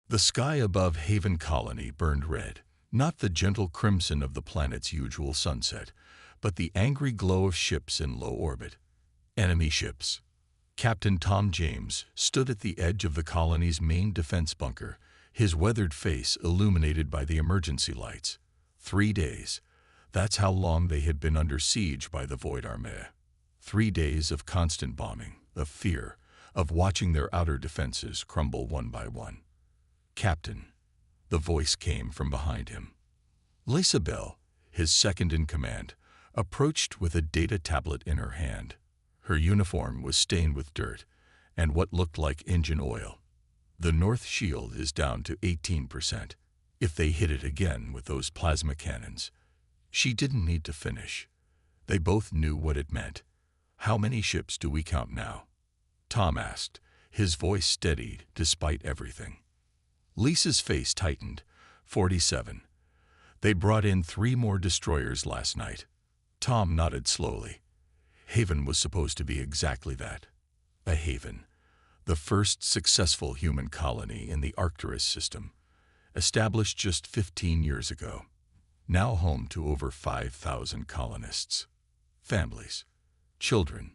The sky above Haven Colony burned red, not the gentle crimson of the planet's usual sunset, but the angry glow of ships in low orbit. Enemy ships. Captain Tom James stood at the edge of the colony's main defense bunker, his weathered face illuminated by the emergency lights. 3 days. That's how long they had been under siege by the Void Armée. 3 days of constant bombing, of fear, of watching their outer defenses crumble one by one. Captain. The voice came from behind him. Lisa Bell, his second in command, approached with a data tablet in her hand. Her uniform was stained with dirt and what looked like engine oil. The north shield is down to 18%. If they hit it again with those plasma cannons. She didn't need to finish. They both knew what it meant. How many ships do we count now? Tom asked, his voice steadied despite everything. Lisa's face tightened. 47. They brought in 3 more destroyers last night. Tom nodded slowly. Haven was supposed to be exactly that. A haven. The first successful human colony in the Arcturus system, established just 15 years ago. Now home to over 5,000 colonists. Families. Children.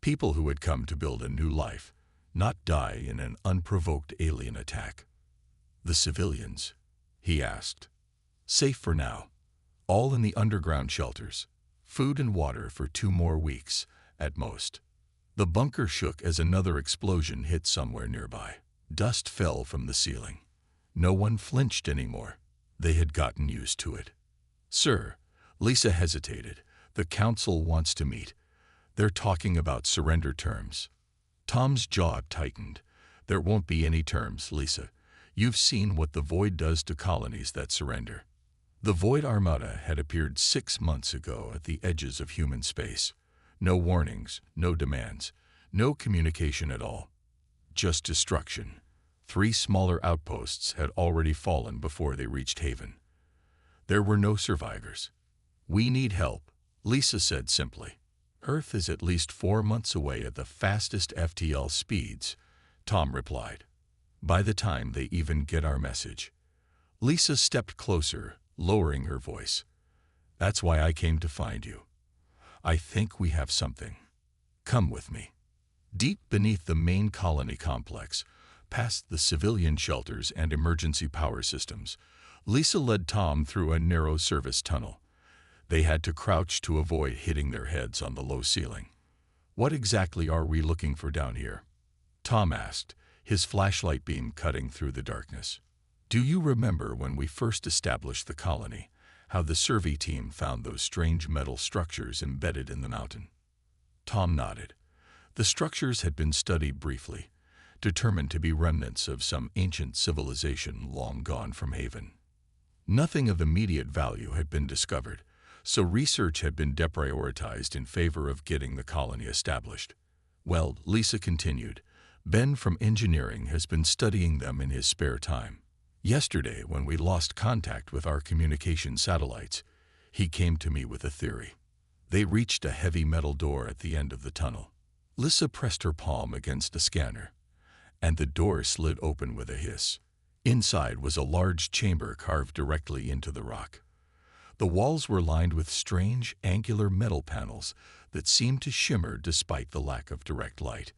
People who had come to build a new life, not die in an unprovoked alien attack. The civilians, he asked. Safe for now. All in the underground shelters. Food and water for 2 more weeks, at most. The bunker shook as another explosion hit somewhere nearby. Dust fell from the ceiling. No one flinched anymore. They had gotten used to it. Sir, Lisa hesitated. The council wants to meet. They're talking about surrender terms. Tom's jaw tightened. There won't be any terms, Lisa. You've seen what the Void does to colonies that surrender. The Void Armada had appeared 6 months ago at the edges of human space. No warnings, no demands, no communication at all. Just destruction. 3 smaller outposts had already fallen before they reached Haven. There were no survivors. We need help, Lisa said simply. Earth is at least 4 months away at the fastest FTL speeds, Tom replied. By the time they even get our message. Lisa stepped closer, lowering her voice. That's why I came to find you. I think we have something. Come with me. Deep beneath the main colony complex, past the civilian shelters and emergency power systems, Lisa led Tom through a narrow service tunnel. They had to crouch to avoid hitting their heads on the low ceiling. What exactly are we looking for down here? Tom asked, his flashlight beam cutting through the darkness. Do you remember when we first established the colony, how the survey team found those strange metal structures embedded in the mountain? Tom nodded. The structures had been studied briefly, determined to be remnants of some ancient civilization long gone from Haven. Nothing of immediate value had been discovered, so research had been deprioritized in favor of getting the colony established. Well, Lisa continued, Ben from engineering has been studying them in his spare time. Yesterday, when we lost contact with our communication satellites, he came to me with a theory. They reached a heavy metal door at the end of the tunnel. Lisa pressed her palm against a scanner, and the door slid open with a hiss. Inside was a large chamber carved directly into the rock. The walls were lined with strange, angular metal panels that seemed to shimmer despite the lack of direct light.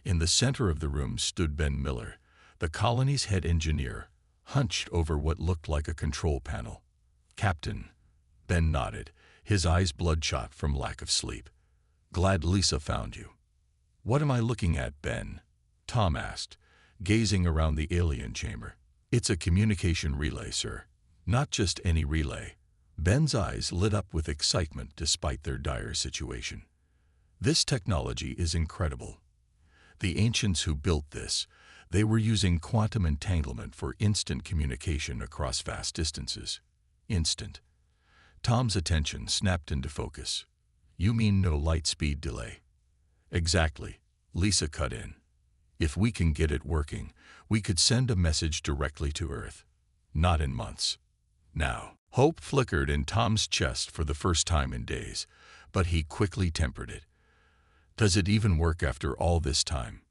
In the center of the room stood Ben Miller, the colony's head engineer, hunched over what looked like a control panel. Captain. Ben nodded, his eyes bloodshot from lack of sleep. Glad Lisa found you. What am I looking at, Ben? Tom asked, gazing around the alien chamber. It's a communication relay, sir. Not just any relay. Ben's eyes lit up with excitement despite their dire situation. This technology is incredible. The ancients who built this, they were using quantum entanglement for instant communication across vast distances. Instant. Tom's attention snapped into focus. You mean no light speed delay? Exactly, Lisa cut in. If we can get it working, we could send a message directly to Earth. Not in months. Now, hope flickered in Tom's chest for the first time in days, but he quickly tempered it. Does it even work after all this time?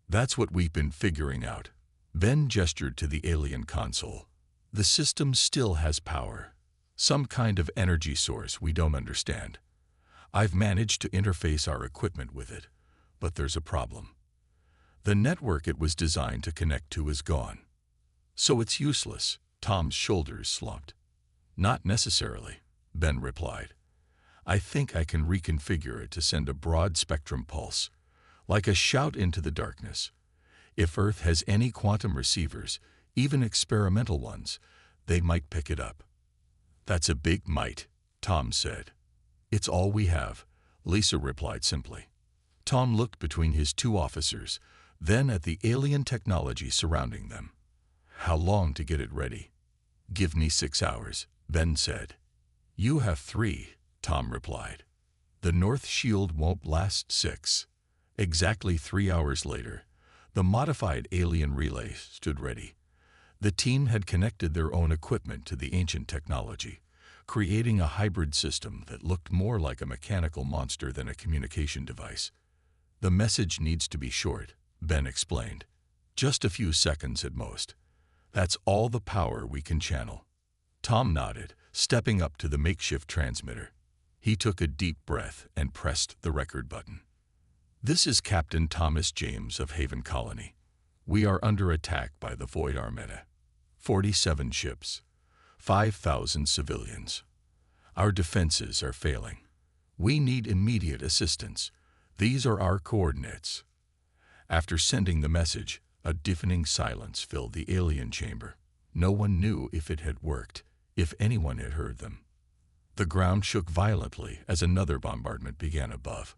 That's what we've been figuring out. Ben gestured to the alien console. The system still has power. Some kind of energy source we don't understand. I've managed to interface our equipment with it, but there's a problem. The network it was designed to connect to is gone. So it's useless. Tom's shoulders slumped. Not necessarily, Ben replied. I think I can reconfigure it to send a broad-spectrum pulse, like a shout into the darkness. If Earth has any quantum receivers, even experimental ones, they might pick it up. That's a big might, Tom said. It's all we have, Lisa replied simply. Tom looked between his two officers, then at the alien technology surrounding them. How long to get it ready? Give me 6 hours, Ben said. You have 3, Tom replied. The North Shield won't last 6. Exactly 3 hours later, the modified alien relay stood ready. The team had connected their own equipment to the ancient technology, creating a hybrid system that looked more like a mechanical monster than a communication device. The message needs to be short, Ben explained. Just a few seconds at most. That's all the power we can channel. Tom nodded, stepping up to the makeshift transmitter. He took a deep breath and pressed the record button. This is Captain Thomas James of Haven Colony. We are under attack by the Void Armada. 47 ships, 5,000 civilians. Our defenses are failing. We need immediate assistance. These are our coordinates. After sending the message, a deafening silence filled the alien chamber. No one knew if it had worked, if anyone had heard them. The ground shook violently as another bombardment began above.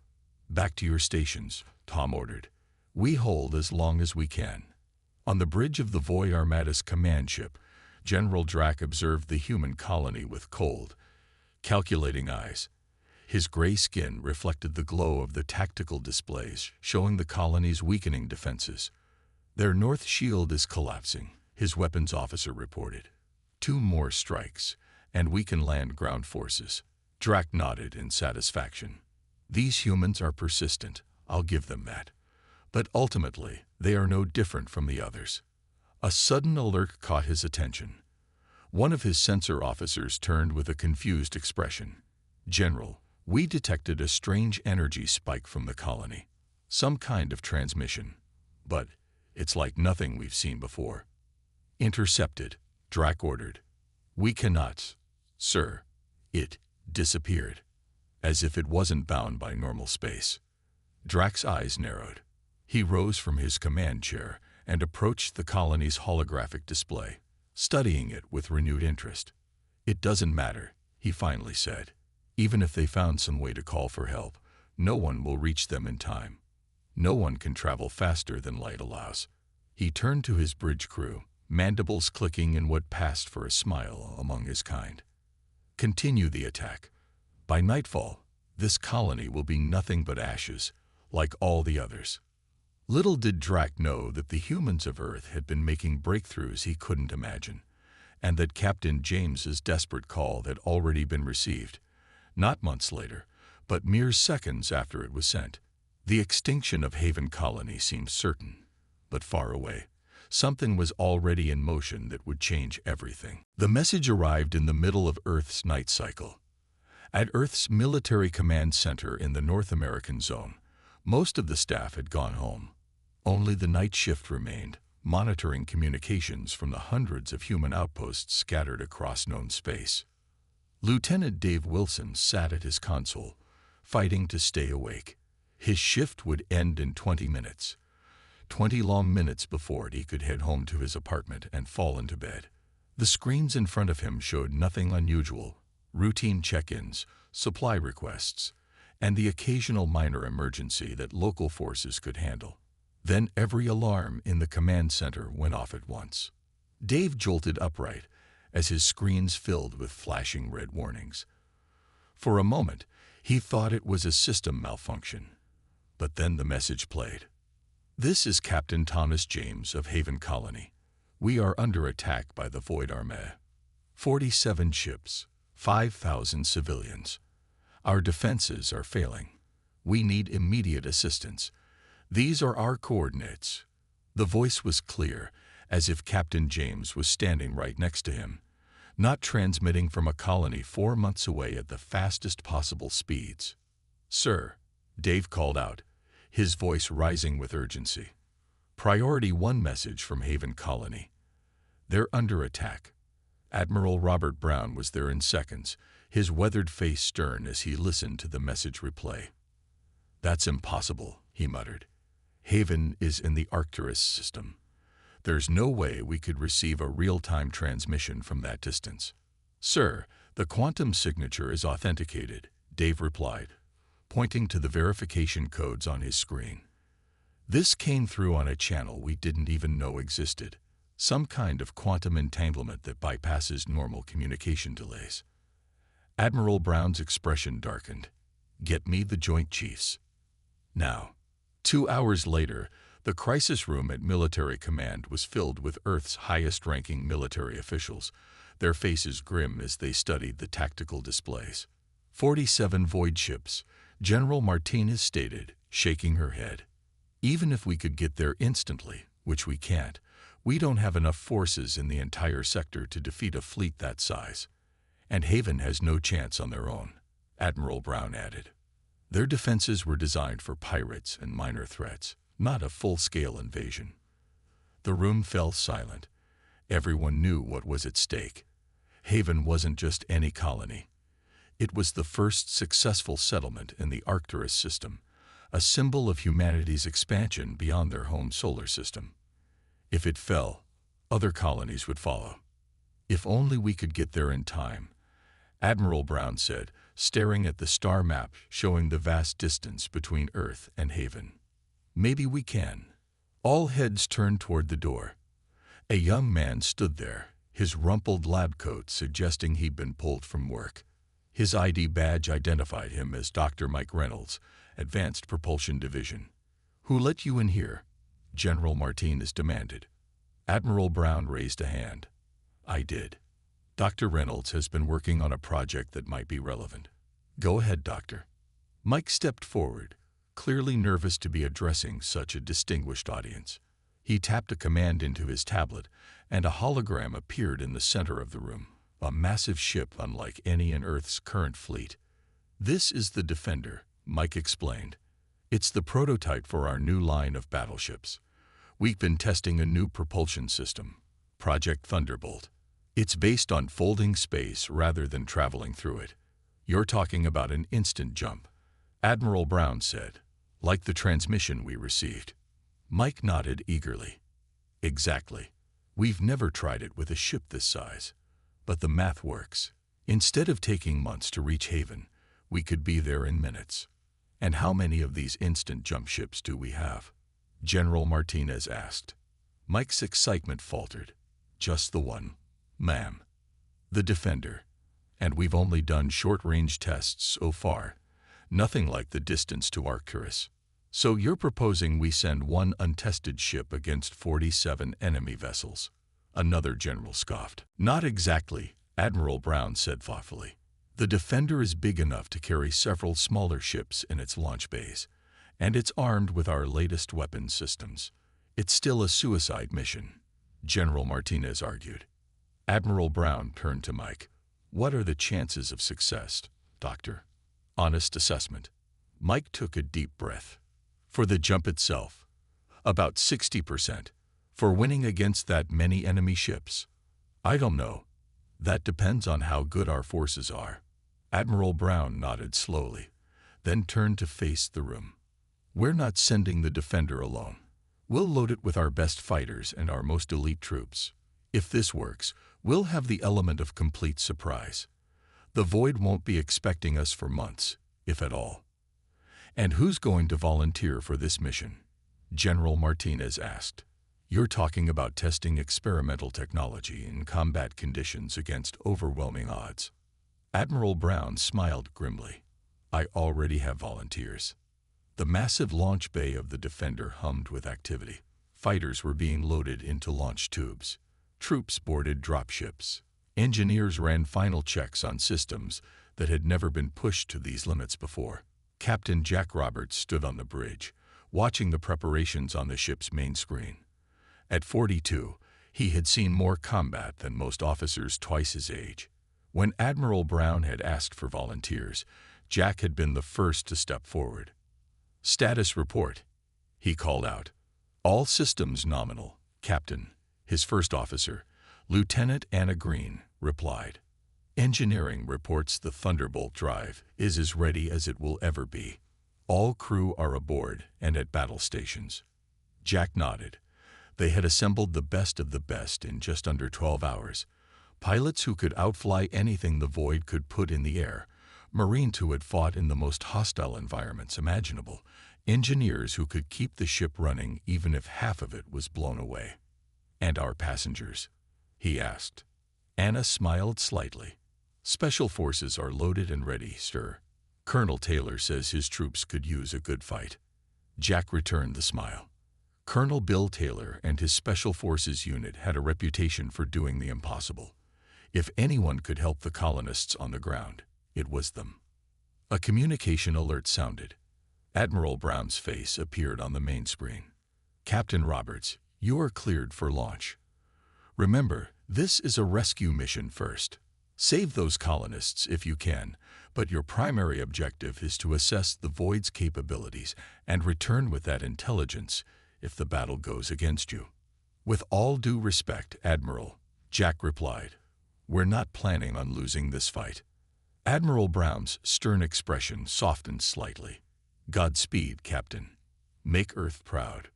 Back to your stations, Tom ordered. We hold as long as we can. On the bridge of the Void Armada's command ship, General Drac observed the human colony with cold, calculating eyes. His gray skin reflected the glow of the tactical displays, showing the colony's weakening defenses. Their north shield is collapsing, his weapons officer reported. 2 more strikes, and we can land ground forces. Drac nodded in satisfaction. These humans are persistent, I'll give them that. But ultimately, they are no different from the others. A sudden alert caught his attention. One of his sensor officers turned with a confused expression. General, we detected a strange energy spike from the colony. Some kind of transmission. But it's like nothing we've seen before. Intercepted, Drac ordered. We cannot, sir. It disappeared, as if it wasn't bound by normal space. Drac's eyes narrowed. He rose from his command chair and approached the colony's holographic display, studying it with renewed interest. It doesn't matter, he finally said. Even if they found some way to call for help, no one will reach them in time. No one can travel faster than light allows. He turned to his bridge crew, mandibles clicking in what passed for a smile among his kind. Continue the attack. By nightfall, this colony will be nothing but ashes, like all the others. Little did Drac know that the humans of Earth had been making breakthroughs he couldn't imagine, and that Captain James's desperate call had already been received, not months later, but mere seconds after it was sent. The extinction of Haven Colony seemed certain, but far away. Something was already in motion that would change everything. The message arrived in the middle of Earth's night cycle. At Earth's military command center in the North American zone, most of the staff had gone home. Only the night shift remained, monitoring communications from the hundreds of human outposts scattered across known space. Lieutenant Dave Wilson sat at his console, fighting to stay awake. His shift would end in 20 minutes. 20 long minutes before he could head home to his apartment and fall into bed. The screens in front of him showed nothing unusual: routine check-ins, supply requests, and the occasional minor emergency that local forces could handle. Then every alarm in the command center went off at once. Dave jolted upright as his screens filled with flashing red warnings. For a moment, he thought it was a system malfunction. But then the message played. This is Captain Thomas James of Haven Colony. We are under attack by the Void Armada. 47 ships, 5,000 civilians. Our defenses are failing. We need immediate assistance. These are our coordinates. The voice was clear, as if Captain James was standing right next to him, not transmitting from a colony 4 months away at the fastest possible speeds. "Sir," Dave called out, his voice rising with urgency. "Priority 1 message from Haven Colony. They're under attack." Admiral Robert Brown was there in seconds, his weathered face stern as he listened to the message replay. "That's impossible," he muttered. "Haven is in the Arcturus system. There's no way we could receive a real-time transmission from that distance." "Sir, the quantum signature is authenticated," Dave replied, pointing to the verification codes on his screen. "This came through on a channel we didn't even know existed. Some kind of quantum entanglement that bypasses normal communication delays." Admiral Brown's expression darkened. "Get me the Joint Chiefs now." 2 hours later, the crisis room at Military Command was filled with Earth's highest-ranking military officials, their faces grim as they studied the tactical displays. 47 void ships, General Martinez stated, shaking her head. "Even if we could get there instantly, which we can't, we don't have enough forces in the entire sector to defeat a fleet that size. And Haven has no chance on their own," Admiral Brown added. "Their defenses were designed for pirates and minor threats, not a full-scale invasion." The room fell silent. Everyone knew what was at stake. Haven wasn't just any colony. It was the first successful settlement in the Arcturus system, a symbol of humanity's expansion beyond their home solar system. If it fell, other colonies would follow. "If only we could get there in time," Admiral Brown said, staring at the star map showing the vast distance between Earth and Haven. "Maybe we can." All heads turned toward the door. A young man stood there, his rumpled lab coat suggesting he'd been pulled from work. His ID badge identified him as Dr. Mike Reynolds, Advanced Propulsion Division. "Who let you in here?" General Martinez demanded. Admiral Brown raised a hand. "I did. Dr. Reynolds has been working on a project that might be relevant." "Go ahead, Doctor." Mike stepped forward, clearly nervous to be addressing such a distinguished audience. He tapped a command into his tablet, and a hologram appeared in the center of the room, a massive ship unlike any in Earth's current fleet. "This is the Defender," Mike explained. "It's the prototype for our new line of battleships. We've been testing a new propulsion system, Project Thunderbolt. It's based on folding space rather than traveling through it. You're talking about an instant jump," Admiral Brown said, "like the transmission we received." Mike nodded eagerly. "Exactly. We've never tried it with a ship this size. But the math works. Instead of taking months to reach Haven, we could be there in minutes." "And how many of these instant jump ships do we have?" General Martinez asked. Mike's excitement faltered. "Just the one, ma'am. The Defender. And we've only done short-range tests so far. Nothing like the distance to Arcturus." "So you're proposing we send one untested ship against 47 enemy vessels?" Another general scoffed. "Not exactly," Admiral Brown said thoughtfully. "The Defender is big enough to carry several smaller ships in its launch bays, and it's armed with our latest weapons systems. It's still a suicide mission," General Martinez argued. Admiral Brown turned to Mike. "What are the chances of success, Doctor?" "Honest assessment." Mike took a deep breath. "For the jump itself, about 60%. For winning against that many enemy ships, I don't know. That depends on how good our forces are." Admiral Brown nodded slowly, then turned to face the room. "We're not sending the Defender alone. We'll load it with our best fighters and our most elite troops. If this works, we'll have the element of complete surprise. The Void won't be expecting us for months, if at all." "And who's going to volunteer for this mission?" General Martinez asked. "You're talking about testing experimental technology in combat conditions against overwhelming odds." Admiral Brown smiled grimly. "I already have volunteers." The massive launch bay of the Defender hummed with activity. Fighters were being loaded into launch tubes. Troops boarded dropships. Engineers ran final checks on systems that had never been pushed to these limits before. Captain Jack Roberts stood on the bridge, watching the preparations on the ship's main screen. At 42, He had seen more combat than most officers twice his age. When Admiral Brown had asked for volunteers, Jack had been the first to step forward. "Status report," he called out. "All systems nominal, Captain." His first officer, Lieutenant Anna Green, replied. "Engineering reports the Thunderbolt drive is as ready as it will ever be. All crew are aboard and at battle stations." Jack nodded. They had assembled the best of the best in just under 12 hours. Pilots who could outfly anything the Void could put in the air, Marines who had fought in the most hostile environments imaginable, engineers who could keep the ship running even if half of it was blown away. "And our passengers?" he asked. Anna smiled slightly. "Special forces are loaded and ready, sir. Colonel Taylor says his troops could use a good fight." Jack returned the smile. Colonel Bill Taylor and his Special Forces unit had a reputation for doing the impossible. If anyone could help the colonists on the ground, it was them. A communication alert sounded. Admiral Brown's face appeared on the main screen. "Captain Roberts, you are cleared for launch. Remember, this is a rescue mission first. Save those colonists if you can, but your primary objective is to assess the Void's capabilities and return with that intelligence if the battle goes against you." "With all due respect, Admiral," Jack replied, "we're not planning on losing this fight." Admiral Brown's stern expression softened slightly. "Godspeed, Captain. Make Earth proud."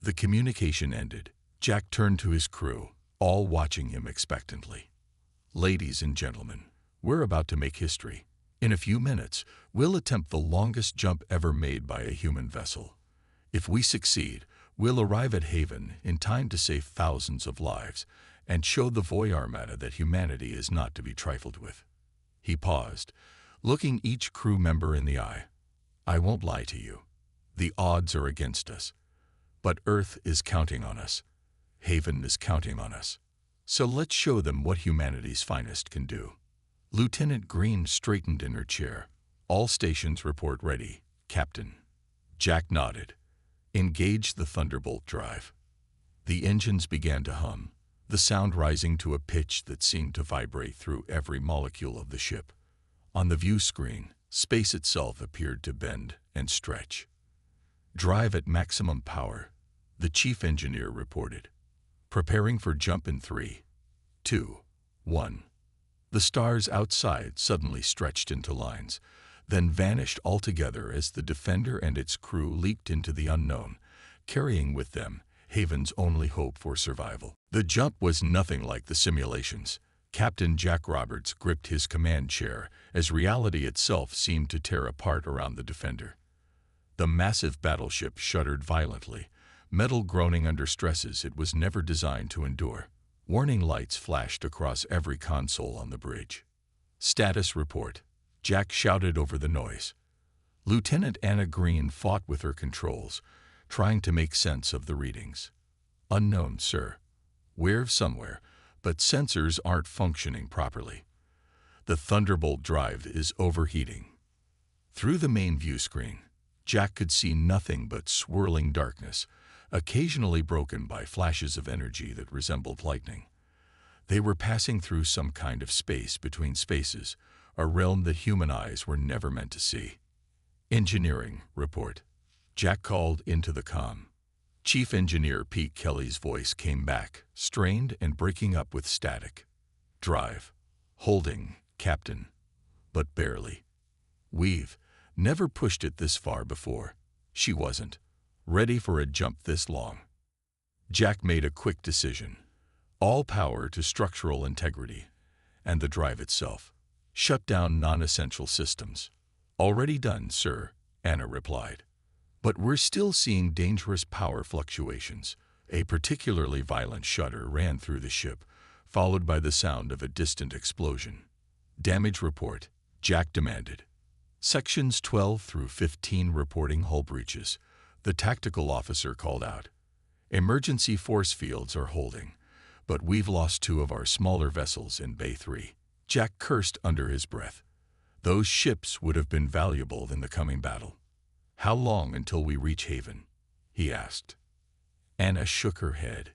The communication ended. Jack turned to his crew, all watching him expectantly. "Ladies and gentlemen, we're about to make history. In a few minutes, we'll attempt the longest jump ever made by a human vessel. If we succeed, we'll arrive at Haven in time to save thousands of lives and show the Void Armada that humanity is not to be trifled with." He paused, looking each crew member in the eye. "I won't lie to you. The odds are against us. But Earth is counting on us. Haven is counting on us. So let's show them what humanity's finest can do." Lieutenant Green straightened in her chair. "All stations report ready, Captain." Jack nodded. "Engage the Thunderbolt drive." The engines began to hum, the sound rising to a pitch that seemed to vibrate through every molecule of the ship. On the view screen, space itself appeared to bend and stretch. "Drive at maximum power," the chief engineer reported. "Preparing for jump in 3, 2, 1. The stars outside suddenly stretched into lines, then vanished altogether as the Defender and its crew leaped into the unknown, carrying with them Haven's only hope for survival. The jump was nothing like the simulations. Captain Jack Roberts gripped his command chair as reality itself seemed to tear apart around the Defender. The massive battleship shuddered violently, metal groaning under stresses it was never designed to endure. Warning lights flashed across every console on the bridge. "Status report," Jack shouted over the noise. Lieutenant Anna Green fought with her controls, trying to make sense of the readings. "Unknown, sir. We're somewhere, but sensors aren't functioning properly. The Thunderbolt drive is overheating." Through the main view screen, Jack could see nothing but swirling darkness, occasionally broken by flashes of energy that resembled lightning. They were passing through some kind of space between spaces, a realm that human eyes were never meant to see. "Engineering report," Jack called into the comm. Chief Engineer Pete Kelly's voice came back, strained and breaking up with static. "Drive. Holding, Captain. But barely. We've never pushed it this far before." She wasn't ready for a jump this long. Jack made a quick decision. All power to structural integrity, and the drive itself. Shut down non-essential systems. "Already done, sir," Anna replied. "But we're still seeing dangerous power fluctuations." A particularly violent shudder ran through the ship, followed by the sound of a distant explosion. "Damage report," Jack demanded. "Sections 12 through 15 reporting hull breaches," the tactical officer called out. "Emergency force fields are holding, but we've lost 2 of our smaller vessels in Bay 3. Jack cursed under his breath. Those ships would have been valuable in the coming battle. "How long until we reach Haven?" he asked. Anna shook her head.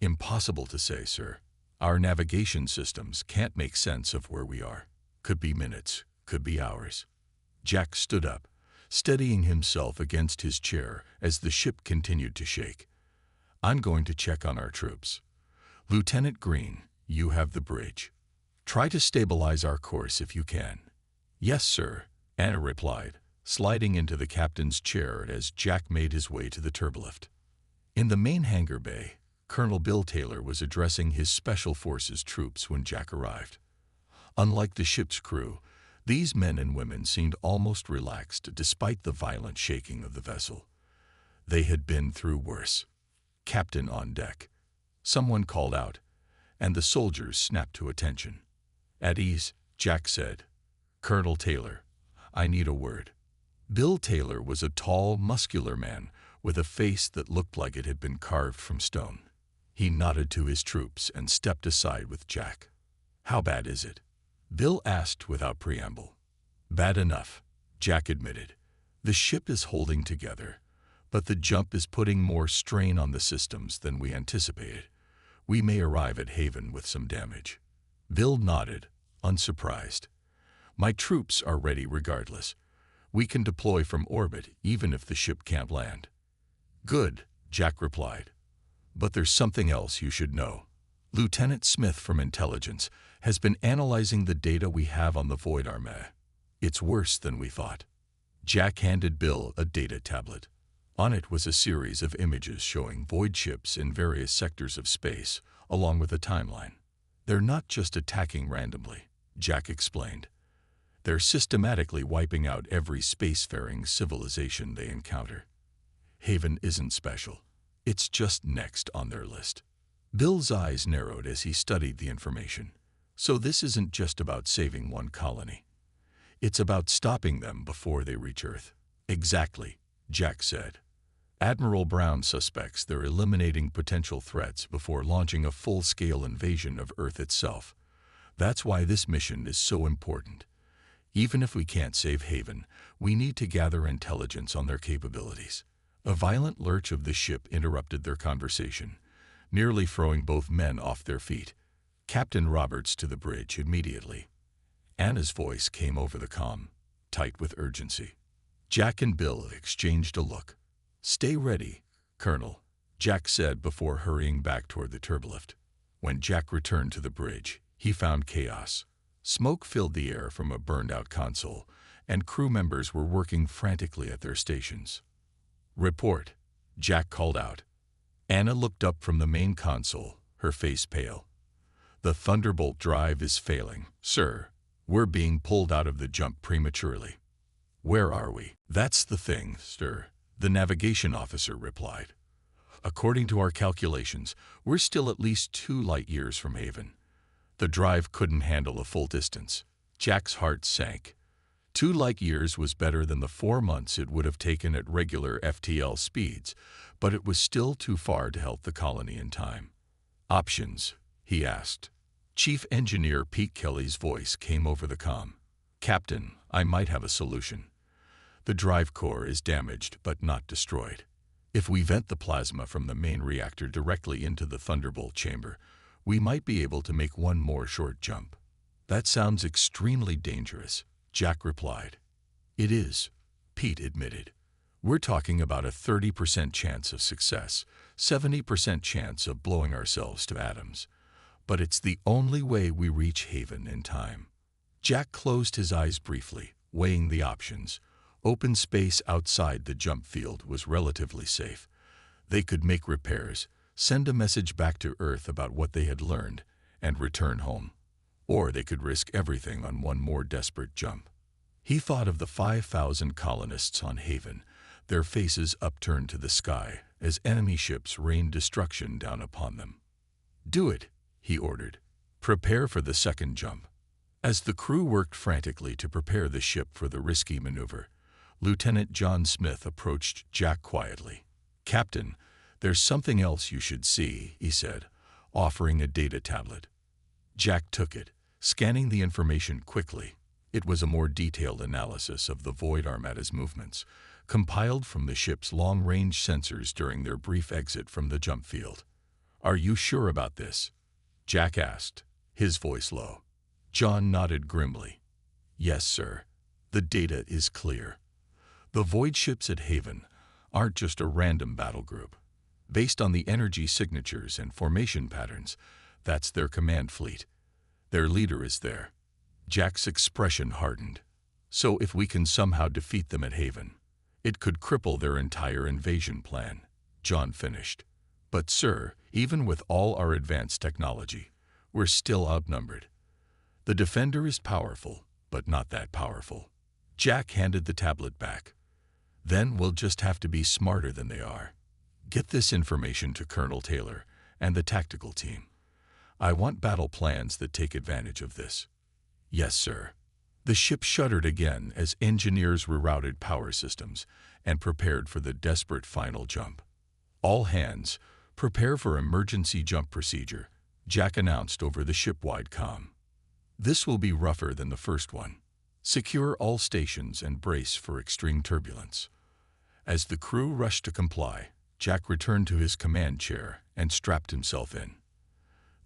Impossible to say, sir. Our navigation systems can't make sense of where we are. Could be minutes, could be hours. Jack stood up, steadying himself against his chair as the ship continued to shake. I'm going to check on our troops. Lieutenant Green, you have the bridge. Try to stabilize our course if you can. Yes, sir, Anna replied, sliding into the captain's chair as Jack made his way to the turbolift. In the main hangar bay, Colonel Bill Taylor was addressing his Special Forces troops when Jack arrived. Unlike the ship's crew, these men and women seemed almost relaxed despite the violent shaking of the vessel. They had been through worse. Captain on deck. Someone called out, and the soldiers snapped to attention. At ease, Jack said, Colonel Taylor, I need a word. Bill Taylor was a tall, muscular man with a face that looked like it had been carved from stone. He nodded to his troops and stepped aside with Jack. How bad is it? Bill asked without preamble. Bad enough, Jack admitted. The ship is holding together, but the jump is putting more strain on the systems than we anticipated. We may arrive at Haven with some damage. Bill nodded, unsurprised. My troops are ready regardless. We can deploy from orbit even if the ship can't land. Good, Jack replied. But there's something else you should know. Lieutenant Smith from Intelligence has been analyzing the data we have on the Void Army. It's worse than we thought. Jack handed Bill a data tablet. On it was a series of images showing Void ships in various sectors of space, along with a timeline. They're not just attacking randomly, Jack explained. They're systematically wiping out every spacefaring civilization they encounter. Haven isn't special. It's just next on their list. Bill's eyes narrowed as he studied the information. So this isn't just about saving one colony. It's about stopping them before they reach Earth. Exactly, Jack said. Admiral Brown suspects they're eliminating potential threats before launching a full-scale invasion of Earth itself. That's why this mission is so important. Even if we can't save Haven, we need to gather intelligence on their capabilities. A violent lurch of the ship interrupted their conversation, nearly throwing both men off their feet. Captain Roberts to the bridge immediately. Anna's voice came over the comm, tight with urgency. Jack and Bill exchanged a look. Stay ready, Colonel, Jack said before hurrying back toward the turbolift. When Jack returned to the bridge, he found chaos. Smoke filled the air from a burned-out console, and crew members were working frantically at their stations. Report, Jack called out. Anna looked up from the main console, her face pale. The Thunderbolt drive is failing, sir. We're being pulled out of the jump prematurely. Where are we? That's the thing, sir, the navigation officer replied. According to our calculations, we're still at least 2 light-years from Haven. The drive couldn't handle a full distance. Jack's heart sank. 2 light-years was better than the 4 months it would have taken at regular FTL speeds, but it was still too far to help the colony in time. Options, he asked. Chief Engineer Pete Kelly's voice came over the comm. Captain, I might have a solution. The drive core is damaged but not destroyed. If we vent the plasma from the main reactor directly into the Thunderbolt chamber, we might be able to make one more short jump. That sounds extremely dangerous, Jack replied. It is, Pete admitted. We're talking about a 30% chance of success, 70% chance of blowing ourselves to atoms. But it's the only way we reach Haven in time. Jack closed his eyes briefly, weighing the options. Open space outside the jump field was relatively safe. They could make repairs, send a message back to Earth about what they had learned, and return home. Or they could risk everything on one more desperate jump. He thought of the 5,000 colonists on Haven, their faces upturned to the sky as enemy ships rained destruction down upon them. Do it, he ordered. Prepare for the second jump. As the crew worked frantically to prepare the ship for the risky maneuver, Lieutenant John Smith approached Jack quietly. Captain, there's something else you should see, he said, offering a data tablet. Jack took it, scanning the information quickly. It was a more detailed analysis of the Void Armada's movements, compiled from the ship's long-range sensors during their brief exit from the jump field. "Are you sure about this?" Jack asked, his voice low. John nodded grimly. "Yes, sir. The data is clear. The void ships at Haven aren't just a random battle group. Based on the energy signatures and formation patterns, that's their command fleet. Their leader is there." Jack's expression hardened. "So if we can somehow defeat them at Haven, it could cripple their entire invasion plan," John finished. "But sir, even with all our advanced technology, we're still outnumbered. The Defender is powerful, but not that powerful." Jack handed the tablet back. "Then we'll just have to be smarter than they are. Get this information to Colonel Taylor and the tactical team. I want battle plans that take advantage of this." "Yes, sir." The ship shuddered again as engineers rerouted power systems and prepared for the desperate final jump. "All hands, prepare for emergency jump procedure," Jack announced over the ship-wide comm. "This will be rougher than the first one. Secure all stations and brace for extreme turbulence." As the crew rushed to comply, Jack returned to his command chair and strapped himself in.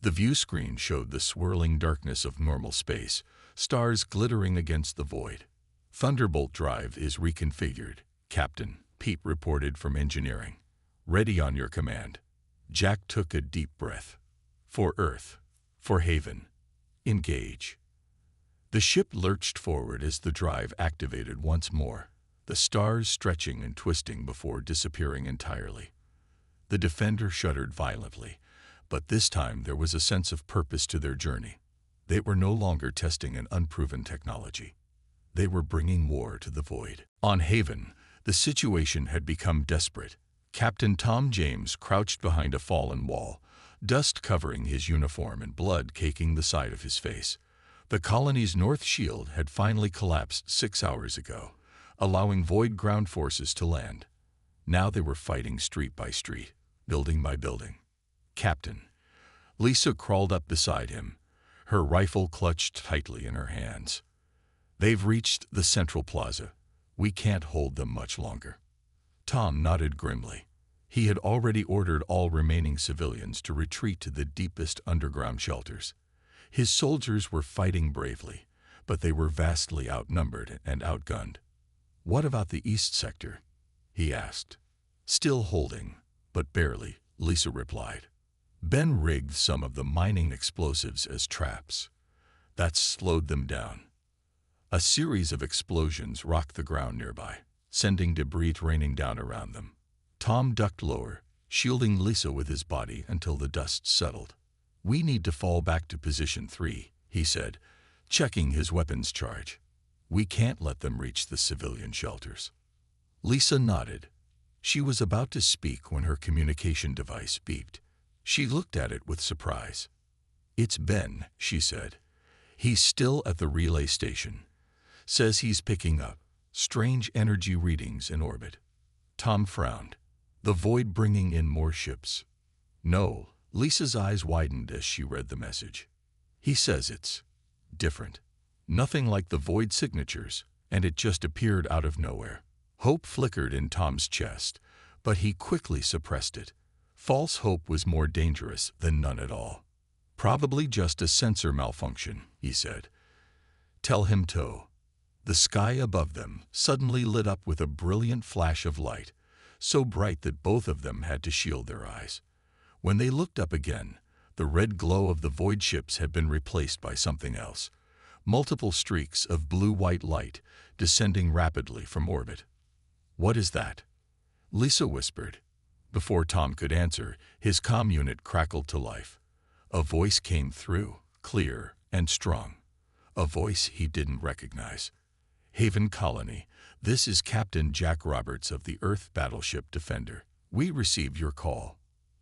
The view screen showed the swirling darkness of normal space, stars glittering against the void. "Thunderbolt drive is reconfigured, Captain," Pete reported from engineering. "Ready on your command." Jack took a deep breath. "For Earth. For Haven. Engage." The ship lurched forward as the drive activated once more, the stars stretching and twisting before disappearing entirely. The Defender shuddered violently, but this time there was a sense of purpose to their journey. They were no longer testing an unproven technology. They were bringing war to the void. On Haven, the situation had become desperate. Captain Tom James crouched behind a fallen wall, dust covering his uniform and blood caking the side of his face. The colony's north shield had finally collapsed 6 hours ago, allowing void ground forces to land. Now they were fighting street by street, building by building. "Captain." Lisa crawled up beside him, her rifle clutched tightly in her hands. "They've reached the central plaza. We can't hold them much longer." Tom nodded grimly. He had already ordered all remaining civilians to retreat to the deepest underground shelters. His soldiers were fighting bravely, but they were vastly outnumbered and outgunned. "What about the east sector?" he asked. "Still holding, but barely," Lisa replied. "Ben rigged some of the mining explosives as traps. That's slowed them down." A series of explosions rocked the ground nearby, sending debris raining down around them. Tom ducked lower, shielding Lisa with his body until the dust settled. "We need to fall back to position 3, he said, checking his weapons charge. "We can't let them reach the civilian shelters." Lisa nodded. She was about to speak when her communication device beeped. She looked at it with surprise. "It's Ben," she said. "He's still at the relay station. Says he's picking up strange energy readings in orbit." Tom frowned. "The void bringing in more ships?" "No." Lisa's eyes widened as she read the message. "He says it's different. Nothing like the void signatures, and it just appeared out of nowhere." Hope flickered in Tom's chest, but he quickly suppressed it. False hope was more dangerous than none at all. "Probably just a sensor malfunction," he said. "Tell him to." The sky above them suddenly lit up with a brilliant flash of light, so bright that both of them had to shield their eyes. When they looked up again, the red glow of the void ships had been replaced by something else. Multiple streaks of blue-white light descending rapidly from orbit. "What is that?" Lisa whispered. Before Tom could answer, his comm unit crackled to life. A voice came through, clear and strong. A voice he didn't recognize. "Haven Colony, this is Captain Jack Roberts of the Earth Battleship Defender. We received your call.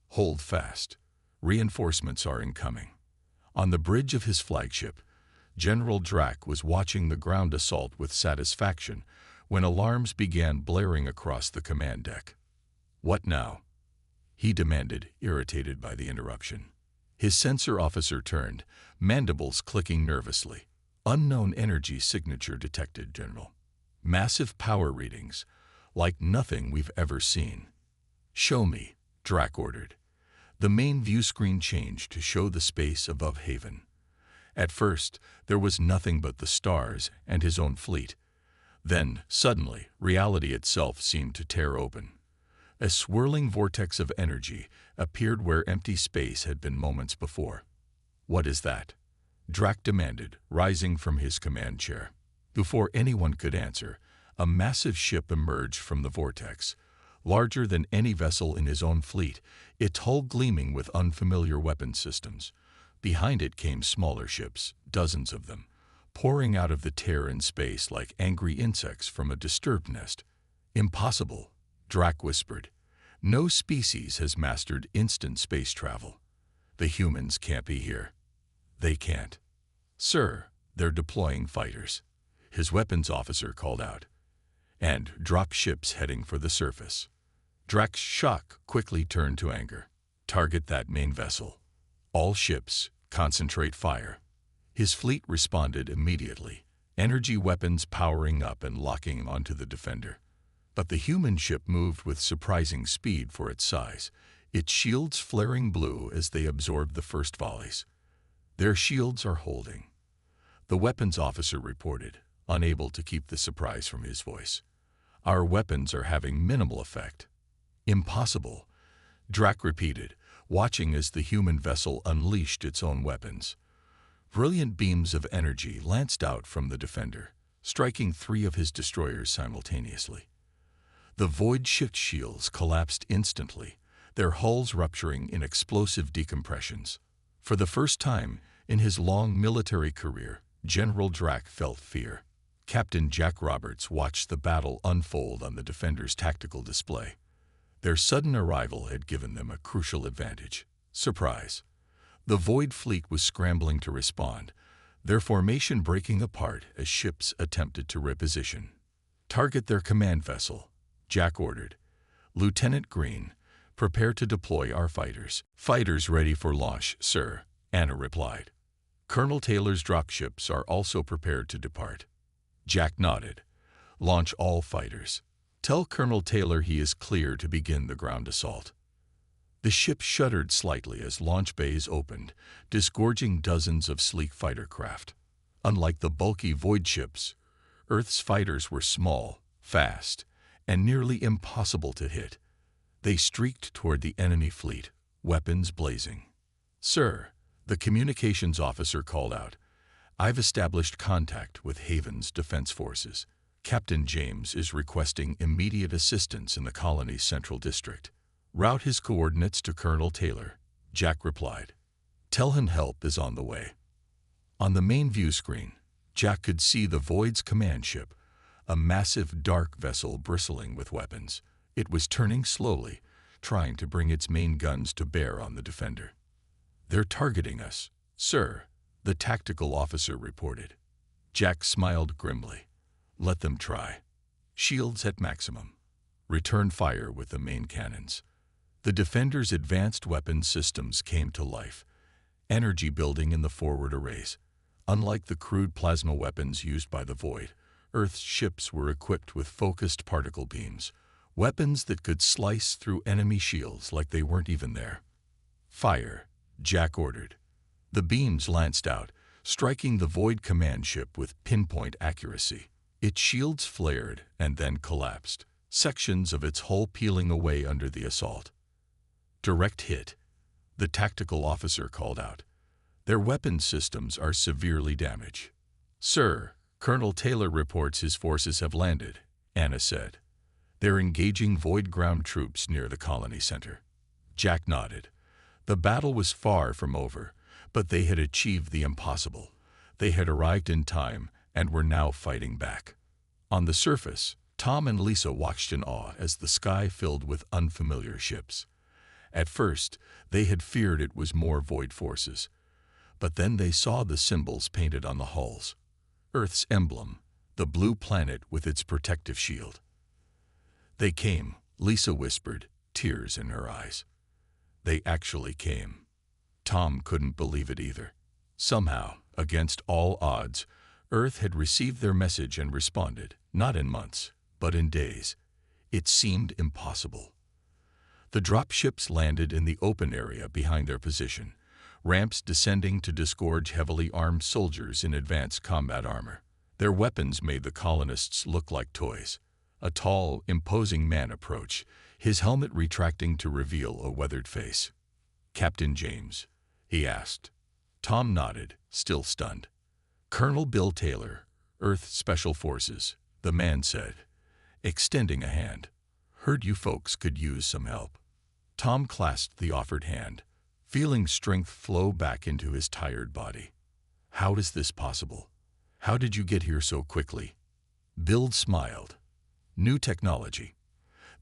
Hold fast. Reinforcements are incoming." On the bridge of his flagship, General Drack was watching the ground assault with satisfaction when alarms began blaring across the command deck. "What now?" he demanded, irritated by the interruption. His sensor officer turned, mandibles clicking nervously. "Unknown energy signature detected, General. Massive power readings, like nothing we've ever seen." "Show me," Drack ordered. The main view screen changed to show the space above Haven. At first, there was nothing but the stars and his own fleet. Then, suddenly, reality itself seemed to tear open. A swirling vortex of energy appeared where empty space had been moments before. "What is that?" Drac demanded, rising from his command chair. Before anyone could answer, a massive ship emerged from the vortex, larger than any vessel in his own fleet, its hull gleaming with unfamiliar weapon systems. Behind it came smaller ships, dozens of them, pouring out of the tear in space like angry insects from a disturbed nest. "Impossible," Drac whispered. "No species has mastered instant space travel. The humans can't be here." "They can't." "Sir, they're deploying fighters," his weapons officer called out, "and drop ships heading for the surface." Drac's shock quickly turned to anger. "Target that main vessel. All ships, concentrate fire." His fleet responded immediately, energy weapons powering up and locking onto the defender. But the human ship moved with surprising speed for its size, its shields flaring blue as they absorbed the first volleys. "Their shields are holding," the weapons officer reported, unable to keep the surprise from his voice. "Our weapons are having minimal effect." "Impossible," Drac repeated, watching as the human vessel unleashed its own weapons. Brilliant beams of energy lanced out from the defender, striking 3 of his destroyers simultaneously. The void shift shields collapsed instantly, their hulls rupturing in explosive decompressions. For the first time in his long military career, General Drac felt fear. Captain Jack Roberts watched the battle unfold on the defender's tactical display. Their sudden arrival had given them a crucial advantage. Surprise. The Void Fleet was scrambling to respond, their formation breaking apart as ships attempted to reposition. "Target their command vessel," Jack ordered. "Lieutenant Green, prepare to deploy our fighters." "Fighters ready for launch, sir," Anna replied. "Colonel Taylor's dropships are also prepared to depart." Jack nodded. "Launch all fighters. Tell Colonel Taylor he is clear to begin the ground assault." The ship shuddered slightly as launch bays opened, disgorging dozens of sleek fighter craft. Unlike the bulky Void ships, Earth's fighters were small, fast, and nearly impossible to hit. They streaked toward the enemy fleet, weapons blazing. "Sir," the communications officer called out, "I've established contact with Haven's defense forces. Captain James is requesting immediate assistance in the colony's central district." "Route his coordinates to Colonel Taylor," Jack replied. "Tell him help is on the way." On the main view screen, Jack could see the Void's command ship, a massive dark vessel bristling with weapons. It was turning slowly, trying to bring its main guns to bear on the defender. "They're targeting us, sir," the tactical officer reported. Jack smiled grimly. "Let them try. Shields at maximum. Return fire with the main cannons." The defender's advanced weapons systems came to life, energy building in the forward arrays. Unlike the crude plasma weapons used by the Void, Earth's ships were equipped with focused particle beams, weapons that could slice through enemy shields like they weren't even there. "Fire," Jack ordered. The beams lanced out, striking the Void command ship with pinpoint accuracy. Its shields flared and then collapsed, sections of its hull peeling away under the assault. "Direct hit," the tactical officer called out. "Their weapon systems are severely damaged." "Sir, Colonel Taylor reports his forces have landed," Anna said. "They're engaging Void ground troops near the colony center." Jack nodded. The battle was far from over, but they had achieved the impossible. They had arrived in time and were now fighting back. On the surface, Tom and Lisa watched in awe as the sky filled with unfamiliar ships. At first, they had feared it was more Void forces, but then they saw the symbols painted on the hulls. Earth's emblem, the blue planet with its protective shield. "They came," Lisa whispered, tears in her eyes. They actually came. Tom couldn't believe it either. Somehow, against all odds, Earth had received their message and responded, not in months, but in days. It seemed impossible. The dropships landed in the open area behind their position, ramps descending to disgorge heavily armed soldiers in advanced combat armor. Their weapons made the colonists look like toys. A tall, imposing man approached, his helmet retracting to reveal a weathered face. "Captain James?" he asked. Tom nodded, still stunned. "Colonel Bill Taylor, Earth Special Forces," the man said, extending a hand. "Heard you folks could use some help." Tom clasped the offered hand, feeling strength flow back into his tired body. "How is this possible? How did you get here so quickly?" Bill smiled. "New technology.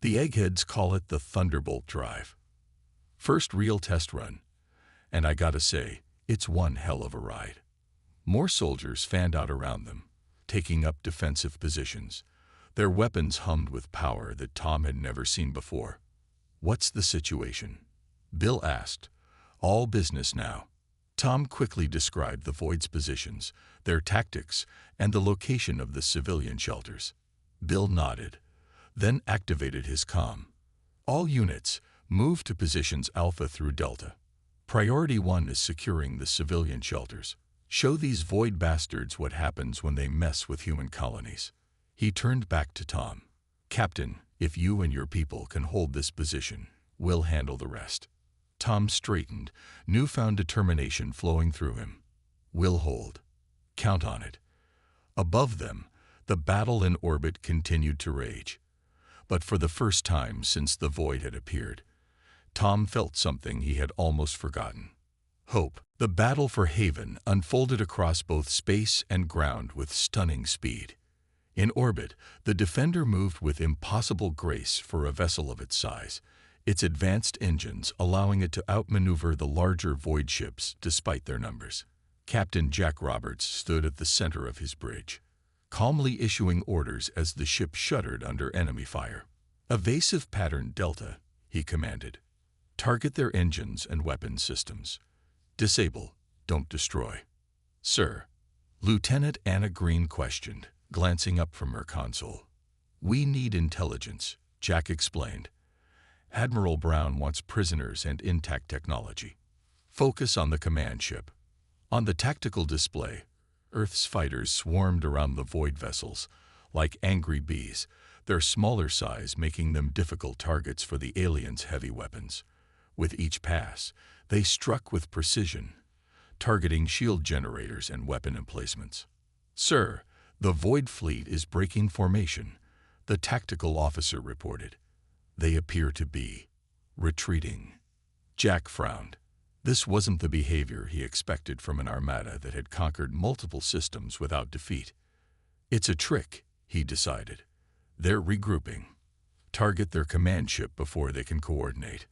The eggheads call it the Thunderbolt drive. First real test run. And I gotta say, it's one hell of a ride." More soldiers fanned out around them, taking up defensive positions. Their weapons hummed with power that Tom had never seen before. "What's the situation?" Bill asked. "All business now." Tom quickly described the Void's positions, their tactics, and the location of the civilian shelters. Bill nodded, then activated his comm. "All units, move to positions Alpha through Delta. Priority 1 is securing the civilian shelters. Show these Void bastards what happens when they mess with human colonies." He turned back to Tom. "Captain, if you and your people can hold this position, we'll handle the rest." Tom straightened, newfound determination flowing through him. "We'll hold. Count on it." Above them, the battle in orbit continued to rage. But for the first time since the Void had appeared, Tom felt something he had almost forgotten. Hope. The battle for Haven unfolded across both space and ground with stunning speed. In orbit, the Defender moved with impossible grace for a vessel of its size, its advanced engines allowing it to outmaneuver the larger Void ships despite their numbers. Captain Jack Roberts stood at the center of his bridge, calmly issuing orders as the ship shuddered under enemy fire. "Evasive pattern Delta," he commanded. "Target their engines and weapon systems. Disable, don't destroy." "Sir," Lieutenant Anna Green questioned, glancing up from her console. "We need intelligence," Jack explained. "Admiral Brown wants prisoners and intact technology. Focus on the command ship." On the tactical display, Earth's fighters swarmed around the Void vessels, like angry bees, their smaller size making them difficult targets for the aliens' heavy weapons. With each pass, they struck with precision, targeting shield generators and weapon emplacements. "Sir, the Void fleet is breaking formation," the tactical officer reported. "They appear to be retreating." Jack frowned. This wasn't the behavior he expected from an armada that had conquered multiple systems without defeat. "It's a trick," he decided. "They're regrouping. Target their command ship before they can coordinate."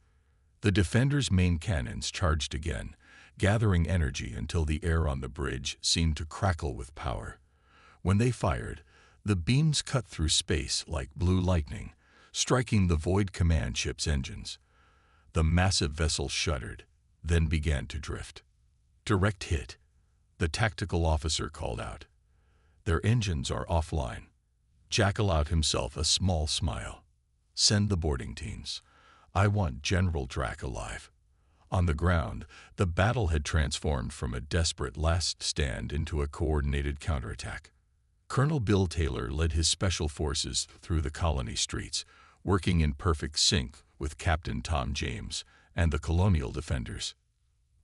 The Defender's main cannons charged again, gathering energy until the air on the bridge seemed to crackle with power. When they fired, the beams cut through space like blue lightning, striking the Void command ship's engines. The massive vessel shuddered, then began to drift. "Direct hit," the tactical officer called out. "Their engines are offline." Jack allowed himself a small smile. "Send the boarding teams. I want General Drac alive." On the ground, the battle had transformed from a desperate last stand into a coordinated counterattack. Colonel Bill Taylor led his special forces through the colony streets, working in perfect sync with Captain Tom James and the colonial defenders.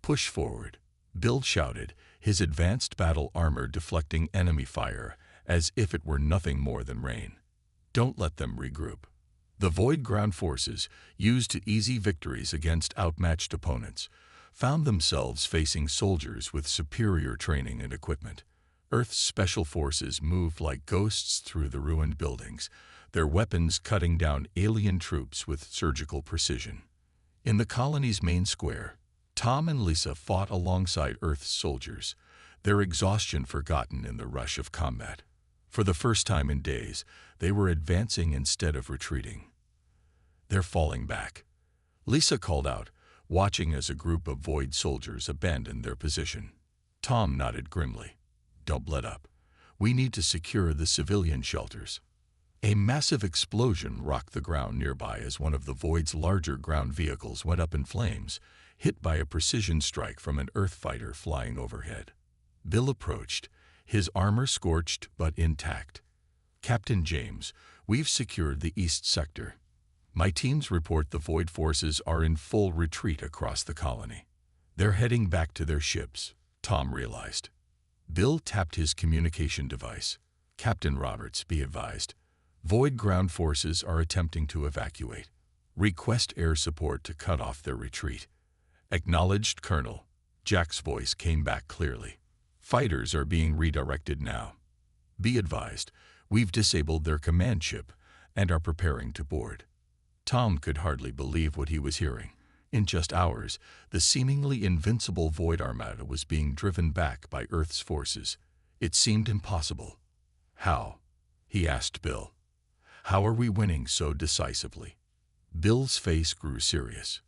"Push forward," Bill shouted, his advanced battle armor deflecting enemy fire as if it were nothing more than rain. "Don't let them regroup." The Void ground forces, used to easy victories against outmatched opponents, found themselves facing soldiers with superior training and equipment. Earth's special forces moved like ghosts through the ruined buildings, their weapons cutting down alien troops with surgical precision. In the colony's main square, Tom and Lisa fought alongside Earth's soldiers, their exhaustion forgotten in the rush of combat. For the first time in days, they were advancing instead of retreating. "They're falling back," Lisa called out, watching as a group of Void soldiers abandoned their position. Tom nodded grimly. "Don't let up. We need to secure the civilian shelters." A massive explosion rocked the ground nearby as one of the Void's larger ground vehicles went up in flames, hit by a precision strike from an Earth fighter flying overhead. Bill approached, his armor scorched but intact. "Captain James, we've secured the east sector. My teams report the Void forces are in full retreat across the colony. They're heading back to their ships," Tom realized. Bill tapped his communication device. "Captain Roberts, be advised. Void ground forces are attempting to evacuate. Request air support to cut off their retreat." "Acknowledged, Colonel." Jack's voice came back clearly. "Fighters are being redirected now. Be advised, we've disabled their command ship and are preparing to board." Tom could hardly believe what he was hearing. In just hours, the seemingly invincible Void Armada was being driven back by Earth's forces. It seemed impossible. "How?" he asked Bill. "How are we winning so decisively?" Bill's face grew serious.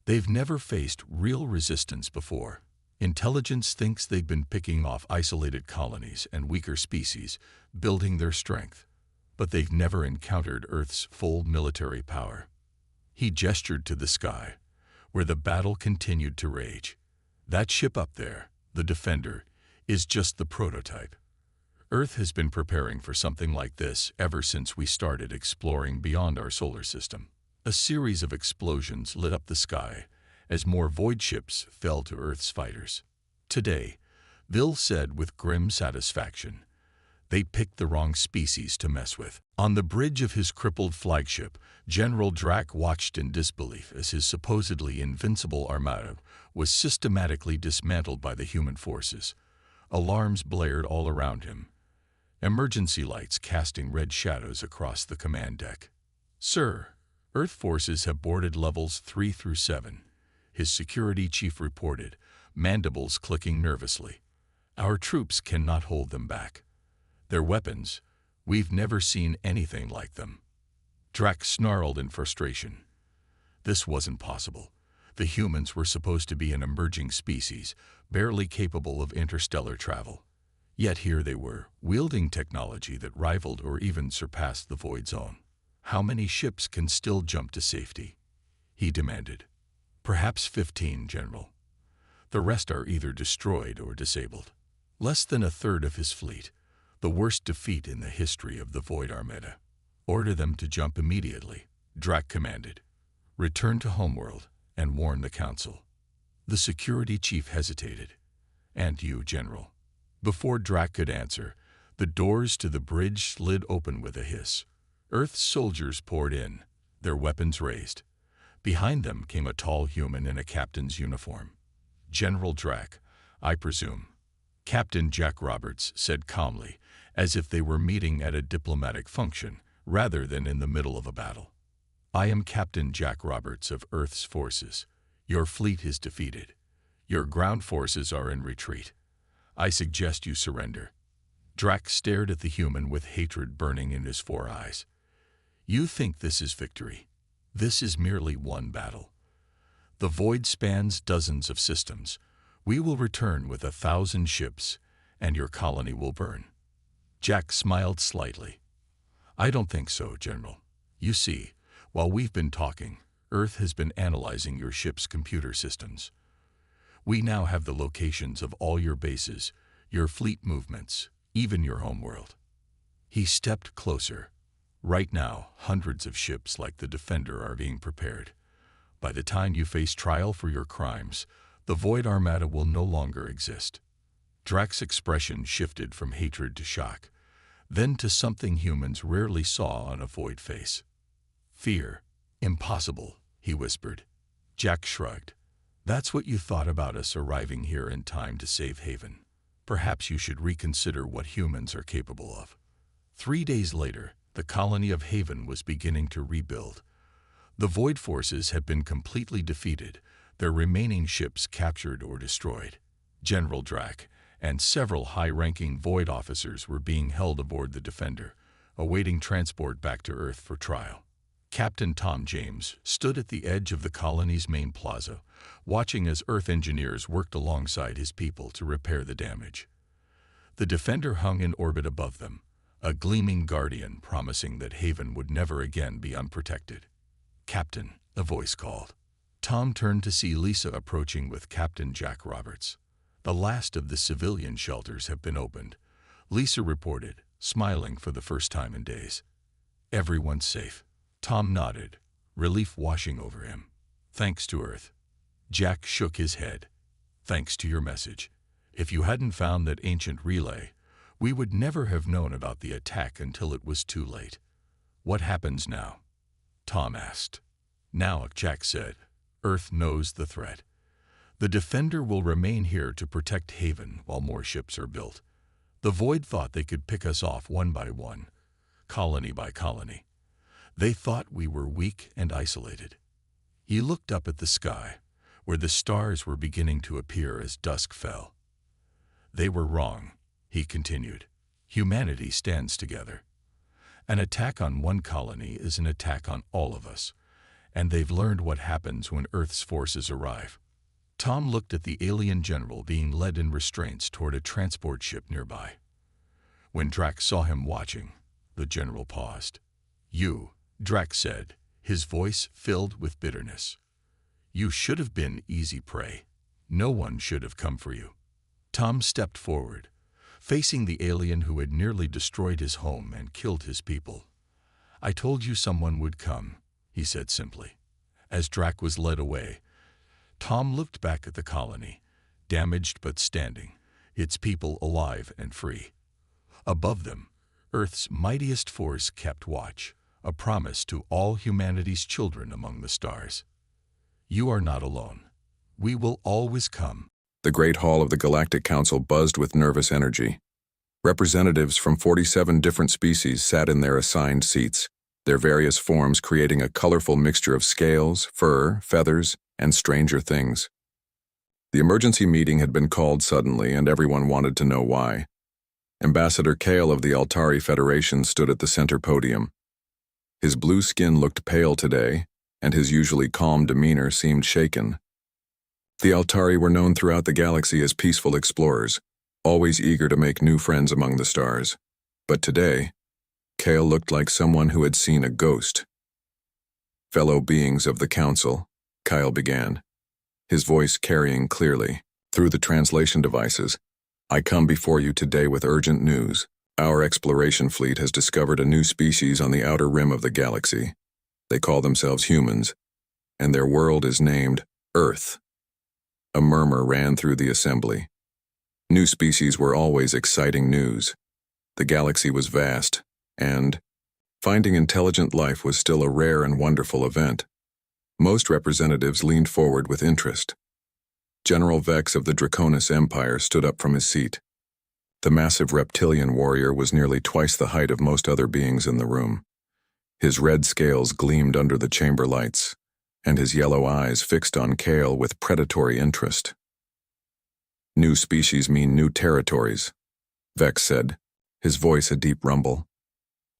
"They've never faced real resistance before. Intelligence thinks they've been picking off isolated colonies and weaker species, building their strength. But they've never encountered Earth's full military power." He gestured to the sky, where the battle continued to rage. "That ship up there, the Defender, is just the prototype. Earth has been preparing for something like this ever since we started exploring beyond our solar system." A series of explosions lit up the sky as more Void ships fell to Earth's fighters. "Today," Bill said with grim satisfaction, "they picked the wrong species to mess with." On the bridge of his crippled flagship, General Drac watched in disbelief as his supposedly invincible armada was systematically dismantled by the human forces. Alarms blared all around him, emergency lights casting red shadows across the command deck. "Sir, Earth forces have boarded levels 3 through 7, his security chief reported, mandibles clicking nervously. "Our troops cannot hold them back. Their weapons, we've never seen anything like them." Drac snarled in frustration. This wasn't possible. The humans were supposed to be an emerging species, barely capable of interstellar travel. Yet here they were, wielding technology that rivaled or even surpassed the Void's own. "How many ships can still jump to safety?" he demanded. "Perhaps 15, General. The rest are either destroyed or disabled." Less than a third of his fleet, the worst defeat in the history of the Void Armada. "Order them to jump immediately," Drac commanded. "Return to Homeworld and warn the Council." The security chief hesitated. "And you, General?" Before Drac could answer, the doors to the bridge slid open with a hiss. Earth's soldiers poured in, their weapons raised. Behind them came a tall human in a captain's uniform. "General Drac, I presume." Captain Jack Roberts said calmly, as if they were meeting at a diplomatic function rather than in the middle of a battle. "I am Captain Jack Roberts of Earth's forces. Your fleet is defeated. Your ground forces are in retreat. I suggest you surrender." Drac stared at the human with hatred burning in his 4 eyes. "You think this is victory? This is merely one battle. The Void spans dozens of systems. We will return with 1,000 ships, and your colony will burn." Jack smiled slightly. "I don't think so, General. You see, while we've been talking, Earth has been analyzing your ship's computer systems. We now have the locations of all your bases, your fleet movements, even your homeworld." He stepped closer. "Right now, hundreds of ships like the Defender are being prepared. By the time you face trial for your crimes, the Void Armada will no longer exist." Drac's expression shifted from hatred to shock, then to something humans rarely saw on a Void face. "Fear. Impossible," he whispered. Jack shrugged. "That's what you thought about us arriving here in time to save Haven. Perhaps you should reconsider what humans are capable of." 3 days later, the colony of Haven was beginning to rebuild. The Void forces had been completely defeated, their remaining ships captured or destroyed. General Drac and several high-ranking Void officers were being held aboard the Defender, awaiting transport back to Earth for trial. Captain Tom James stood at the edge of the colony's main plaza, watching as Earth engineers worked alongside his people to repair the damage. The Defender hung in orbit above them, a gleaming guardian promising that Haven would never again be unprotected. "Captain," a voice called. Tom turned to see Lisa approaching with Captain Jack Roberts. "The last of the civilian shelters have been opened," Lisa reported, smiling for the first time in days. "Everyone's safe." Tom nodded, relief washing over him. "Thanks to Earth." Jack shook his head. "Thanks to your message. If you hadn't found that ancient relay, we would never have known about the attack until it was too late." "What happens now?" Tom asked. "Now," Jack said, "Earth knows the threat. The Defender will remain here to protect Haven while more ships are built. The Void thought they could pick us off one by one, colony by colony. They thought we were weak and isolated." He looked up at the sky, where the stars were beginning to appear as dusk fell. "They were wrong," he continued. "Humanity stands together. An attack on one colony is an attack on all of us, and they've learned what happens when Earth's forces arrive." Tom looked at the alien general being led in restraints toward a transport ship nearby. When Drax saw him watching, the general paused. "You," Drax said, his voice filled with bitterness. "You should have been easy prey. No one should have come for you." Tom stepped forward, facing the alien who had nearly destroyed his home and killed his people. "I told you someone would come," he said simply. As Drax was led away, Tom looked back at the colony, damaged but standing, its people alive and free. Above them, Earth's mightiest force kept watch, a promise to all humanity's children among the stars. "You are not alone. We will always come." The Great Hall of the Galactic Council buzzed with nervous energy. Representatives from 47 different species sat in their assigned seats, their various forms creating a colorful mixture of scales, fur, feathers, and stranger things. The emergency meeting had been called suddenly, and everyone wanted to know why. Ambassador Kale of the Altari Federation stood at the center podium. His blue skin looked pale today, and his usually calm demeanor seemed shaken. The Altari were known throughout the galaxy as peaceful explorers, always eager to make new friends among the stars. But today, Kale looked like someone who had seen a ghost. "Fellow beings of the Council," Kyle began, his voice carrying clearly through the translation devices, "I come before you today with urgent news. Our exploration fleet has discovered a new species on the outer rim of the galaxy. They call themselves humans, and their world is named Earth." A murmur ran through the assembly. New species were always exciting news. The galaxy was vast, and finding intelligent life was still a rare and wonderful event. Most representatives leaned forward with interest. General Vex of the Draconis Empire stood up from his seat. The massive reptilian warrior was nearly twice the height of most other beings in the room. His red scales gleamed under the chamber lights, and his yellow eyes fixed on Kale with predatory interest. "New species mean new territories," Vex said, his voice a deep rumble.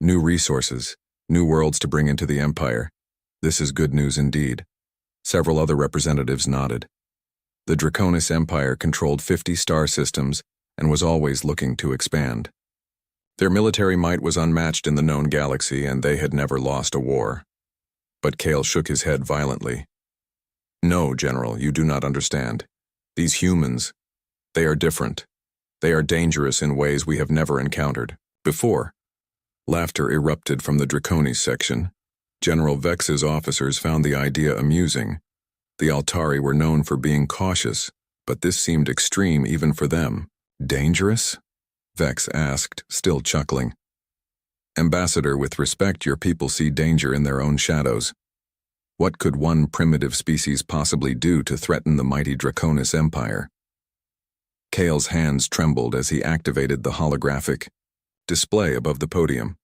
"New resources, new worlds to bring into the Empire. This is good news indeed." Several other representatives nodded. The Draconis Empire controlled 50 star systems and was always looking to expand. Their military might was unmatched in the known galaxy, and they had never lost a war. But Kale shook his head violently. "No, General, you do not understand. These humans, they are different. They are dangerous in ways we have never encountered before." Laughter erupted from the Draconis section. General Vex's officers found the idea amusing. The Altari were known for being cautious, but this seemed extreme even for them. "Dangerous?" Vex asked, still chuckling. "Ambassador, with respect, your people see danger in their own shadows. What could one primitive species possibly do to threaten the mighty Draconis Empire?" Kale's hands trembled as he activated the holographic display above the podium.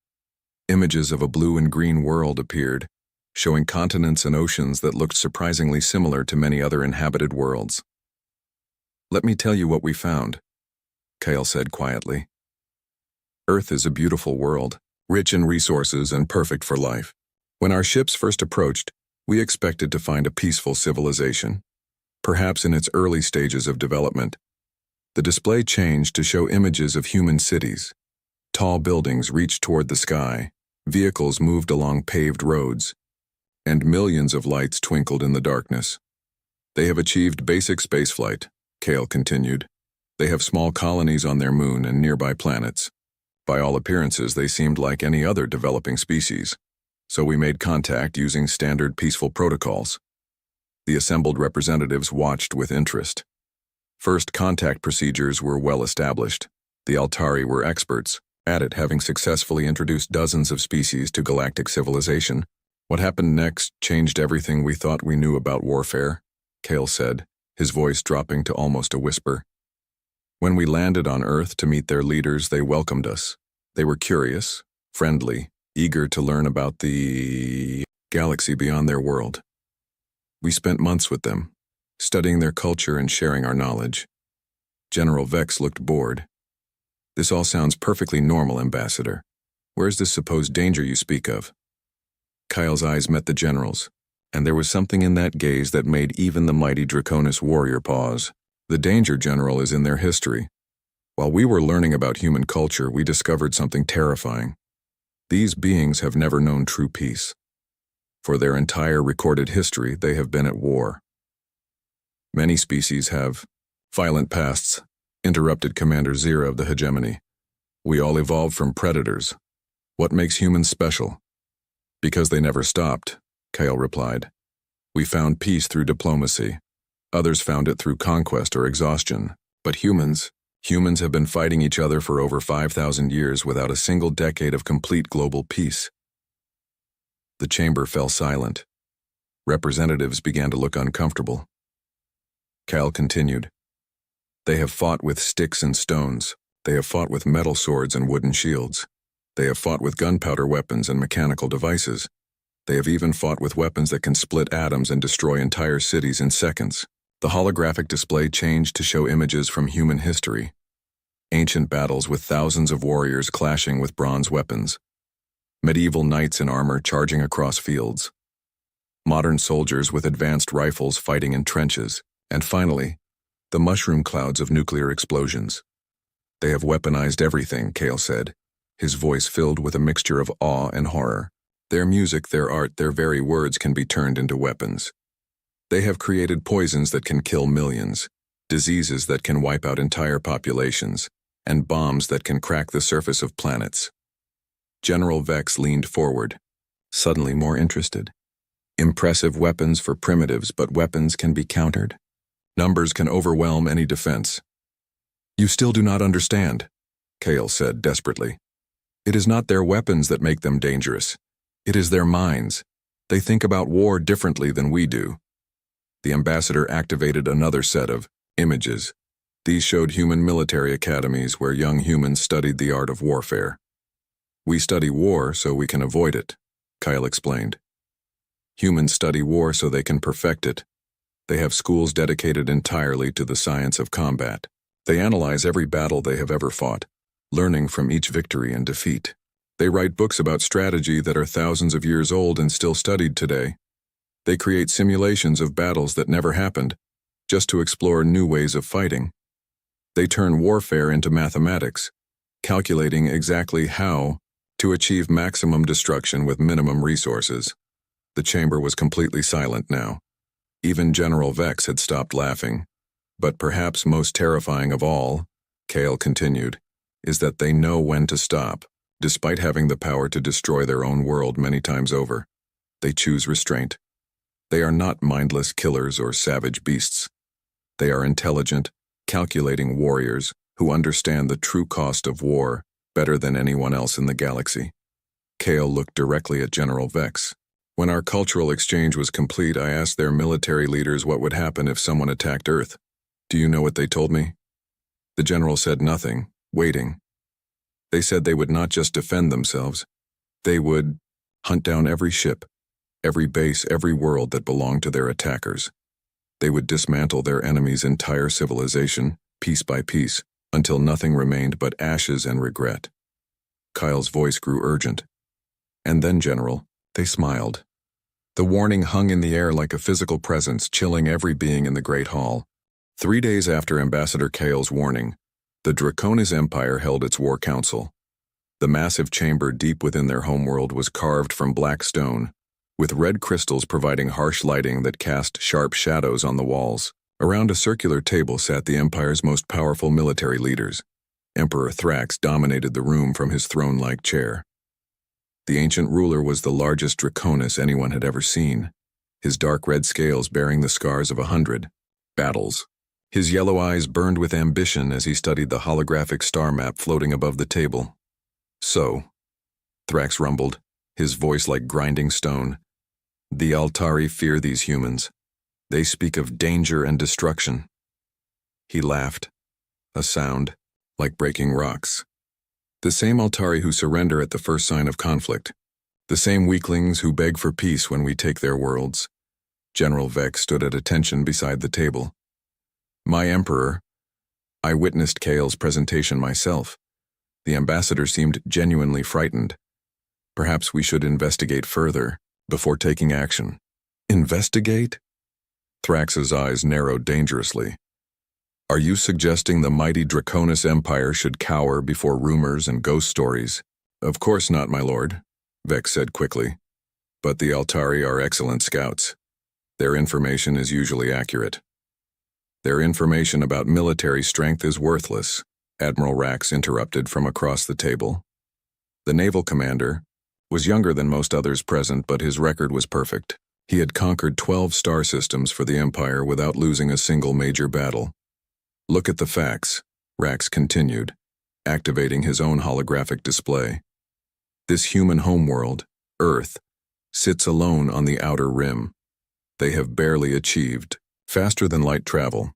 Images of a blue and green world appeared, showing continents and oceans that looked surprisingly similar to many other inhabited worlds. "Let me tell you what we found," Kale said quietly. "Earth is a beautiful world, rich in resources and perfect for life. When our ships first approached, we expected to find a peaceful civilization, perhaps in its early stages of development. The display changed to show images of human cities, Tall buildings reached toward the sky, vehicles moved along paved roads, and millions of lights twinkled in the darkness. They have achieved basic spaceflight, Kale continued. They have small colonies on their moon and nearby planets. By all appearances, they seemed like any other developing species. So we made contact using standard peaceful protocols. The assembled representatives watched with interest. First contact procedures were well established. The Altari were experts at it, having successfully introduced dozens of species to galactic civilization. What happened next changed everything we thought we knew about warfare, Kale said, his voice dropping to almost a whisper. When we landed on Earth to meet their leaders, they welcomed us. They were curious, friendly, eager to learn about the galaxy beyond their world. We spent months with them, studying their culture and sharing our knowledge. General Vex looked bored. This all sounds perfectly normal, Ambassador. Where's this supposed danger you speak of? Kyle's eyes met the general's, and there was something in that gaze that made even the mighty Draconis warrior pause. The danger, General, is in their history. While we were learning about human culture, we discovered something terrifying. These beings have never known true peace. For their entire recorded history, they have been at war. Many species have violent pasts, interrupted Commander Zira of the hegemony. We all evolved from predators. What makes humans special? Because they never stopped, Kyle replied. We found peace through diplomacy. Others found it through conquest or exhaustion. But humans have been fighting each other for over 5,000 years without a single decade of complete global peace. The chamber fell silent. Representatives began to look uncomfortable. Cal continued. They have fought with sticks and stones. They have fought with metal swords and wooden shields. They have fought with gunpowder weapons and mechanical devices. They have even fought with weapons that can split atoms and destroy entire cities in seconds. The holographic display changed to show images from human history. Ancient battles with thousands of warriors clashing with bronze weapons. Medieval knights in armor charging across fields. Modern soldiers with advanced rifles fighting in trenches. And finally, the mushroom clouds of nuclear explosions. They have weaponized everything, Kale said, his voice filled with a mixture of awe and horror. Their music, their art, their very words can be turned into weapons. They have created poisons that can kill millions, diseases that can wipe out entire populations, and bombs that can crack the surface of planets. General Vex leaned forward, suddenly more interested. Impressive weapons for primitives, but weapons can be countered. Numbers can overwhelm any defense. You still do not understand, Kale said desperately. It is not their weapons that make them dangerous. It is their minds. They think about war differently than we do. The ambassador activated another set of images. These showed human military academies where young humans studied the art of warfare. We study war so we can avoid it, Kyle explained. Humans study war so they can perfect it. They have schools dedicated entirely to the science of combat. They analyze every battle they have ever fought, learning from each victory and defeat. They write books about strategy that are thousands of years old and still studied today. They create simulations of battles that never happened, just to explore new ways of fighting. They turn warfare into mathematics, calculating exactly how to achieve maximum destruction with minimum resources. The chamber was completely silent now. Even General Vex had stopped laughing. But perhaps most terrifying of all, Kale continued, is that they know when to stop, despite having the power to destroy their own world many times over. They choose restraint. They are not mindless killers or savage beasts. They are intelligent, calculating warriors who understand the true cost of war better than anyone else in the galaxy. Kale looked directly at General Vex. When our cultural exchange was complete, I asked their military leaders what would happen if someone attacked Earth. Do you know what they told me? The general said nothing, waiting. They said they would not just defend themselves. They would hunt down every ship, every base, every world that belonged to their attackers. They would dismantle their enemy's entire civilization, piece by piece, until nothing remained but ashes and regret. Kyle's voice grew urgent. And then, General, they smiled. The warning hung in the air like a physical presence, chilling every being in the Great Hall. 3 days after Ambassador Kale's warning, the Draconis Empire held its war council. The massive chamber deep within their homeworld was carved from black stone, with red crystals providing harsh lighting that cast sharp shadows on the walls. Around a circular table sat the Empire's most powerful military leaders. Emperor Thrax dominated the room from his throne-like chair. The ancient ruler was the largest Draconis anyone had ever seen, his dark red scales bearing the scars of 100 battles. His yellow eyes burned with ambition as he studied the holographic star map floating above the table. "So," Thrax rumbled, his voice like grinding stone, "the Altari fear these humans. They speak of danger and destruction." He laughed, a sound like breaking rocks. "The same Altari who surrender at the first sign of conflict. The same weaklings who beg for peace when we take their worlds." General Vex stood at attention beside the table. "My Emperor, I witnessed Kael's presentation myself. The ambassador seemed genuinely frightened. Perhaps we should investigate further before taking action." "Investigate?" Thrax's eyes narrowed dangerously. "Are you suggesting the mighty Draconis Empire should cower before rumors and ghost stories?" "Of course not, my lord," Vex said quickly. "But the Altari are excellent scouts. Their information is usually accurate." "Their information about military strength is worthless," Admiral Rax interrupted from across the table. The naval commander was younger than most others present, but his record was perfect. He had conquered 12 star systems for the Empire without losing a single major battle. "Look at the facts," Rax continued, activating his own holographic display. "This human homeworld, Earth, sits alone on the outer rim. They have barely achieved faster than light travel.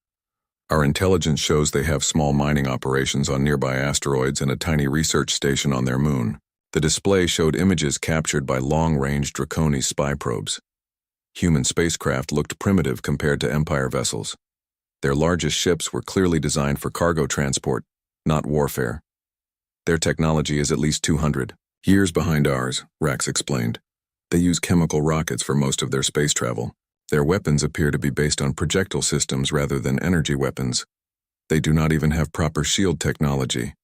Our intelligence shows they have small mining operations on nearby asteroids and a tiny research station on their moon." The display showed images captured by long-range Draconi spy probes. Human spacecraft looked primitive compared to Empire vessels. Their largest ships were clearly designed for cargo transport, not warfare. "Their technology is at least 200 years behind ours," Rax explained. "They use chemical rockets for most of their space travel. Their weapons appear to be based on projectile systems rather than energy weapons. They do not even have proper shield technology."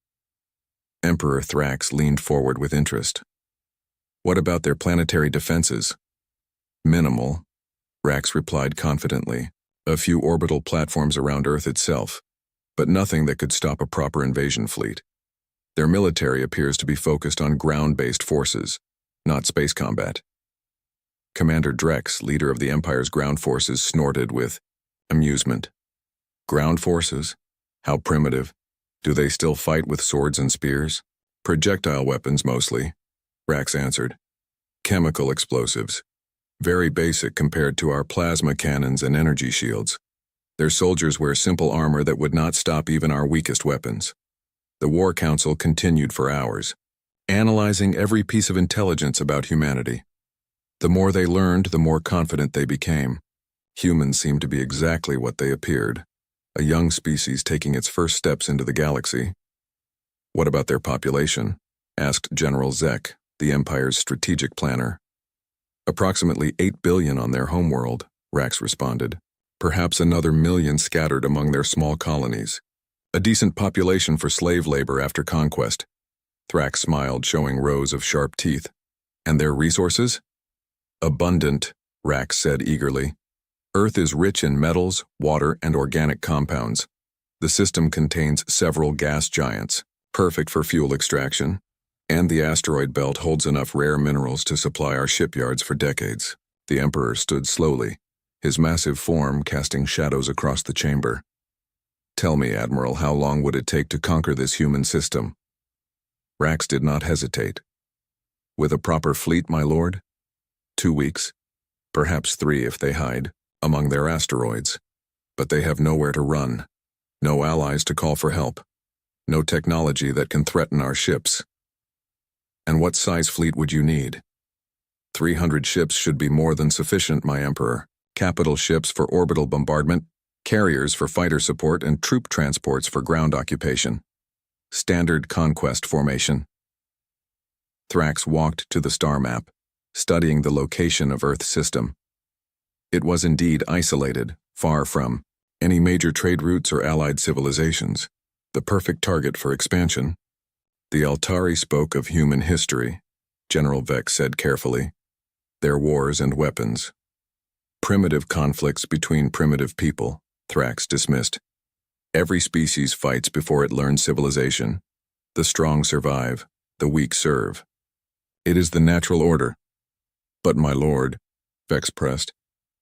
Emperor Thrax leaned forward with interest. "What about their planetary defenses?" "Minimal," Rax replied confidently. "A few orbital platforms around Earth itself, but nothing that could stop a proper invasion fleet. Their military appears to be focused on ground-based forces, not space combat." Commander Drex, leader of the Empire's ground forces, snorted with amusement. "Ground forces? How primitive. Do they still fight with swords and spears?" "Projectile weapons mostly," Rax answered. "Chemical explosives. Very basic compared to our plasma cannons and energy shields. Their soldiers wear simple armor that would not stop even our weakest weapons." The War Council continued for hours, analyzing every piece of intelligence about humanity. The more they learned, the more confident they became. Humans seemed to be exactly what they appeared, a young species taking its first steps into the galaxy. "What about their population?" asked General Zek, the Empire's strategic planner. "Approximately 8 billion on their homeworld," Rax responded. "Perhaps another million scattered among their small colonies. A decent population for slave labor after conquest." Thrax smiled, showing rows of sharp teeth. "And their resources?" "Abundant," Rax said eagerly. "Earth is rich in metals, water, and organic compounds. The system contains several gas giants, perfect for fuel extraction, and the asteroid belt holds enough rare minerals to supply our shipyards for decades." The Emperor stood slowly, his massive form casting shadows across the chamber. "Tell me, Admiral, how long would it take to conquer this human system?" Rax did not hesitate. "With a proper fleet, my lord? 2 weeks, perhaps 3 if they hide among their asteroids. But they have nowhere to run, no allies to call for help, no technology that can threaten our ships." "And what size fleet would you need?" 300 ships should be more than sufficient, my Emperor. Capital ships for orbital bombardment, carriers for fighter support, and troop transports for ground occupation. Standard conquest formation." Thrax walked to the star map, studying the location of Earth's system. It was indeed isolated, far from any major trade routes or allied civilizations, the perfect target for expansion. The Altari spoke of human history, General Vex said carefully. Their wars and weapons. Primitive conflicts between primitive people, Thrax dismissed. Every species fights before it learns civilization. The strong survive, the weak serve. It is the natural order. But my lord, Vex pressed,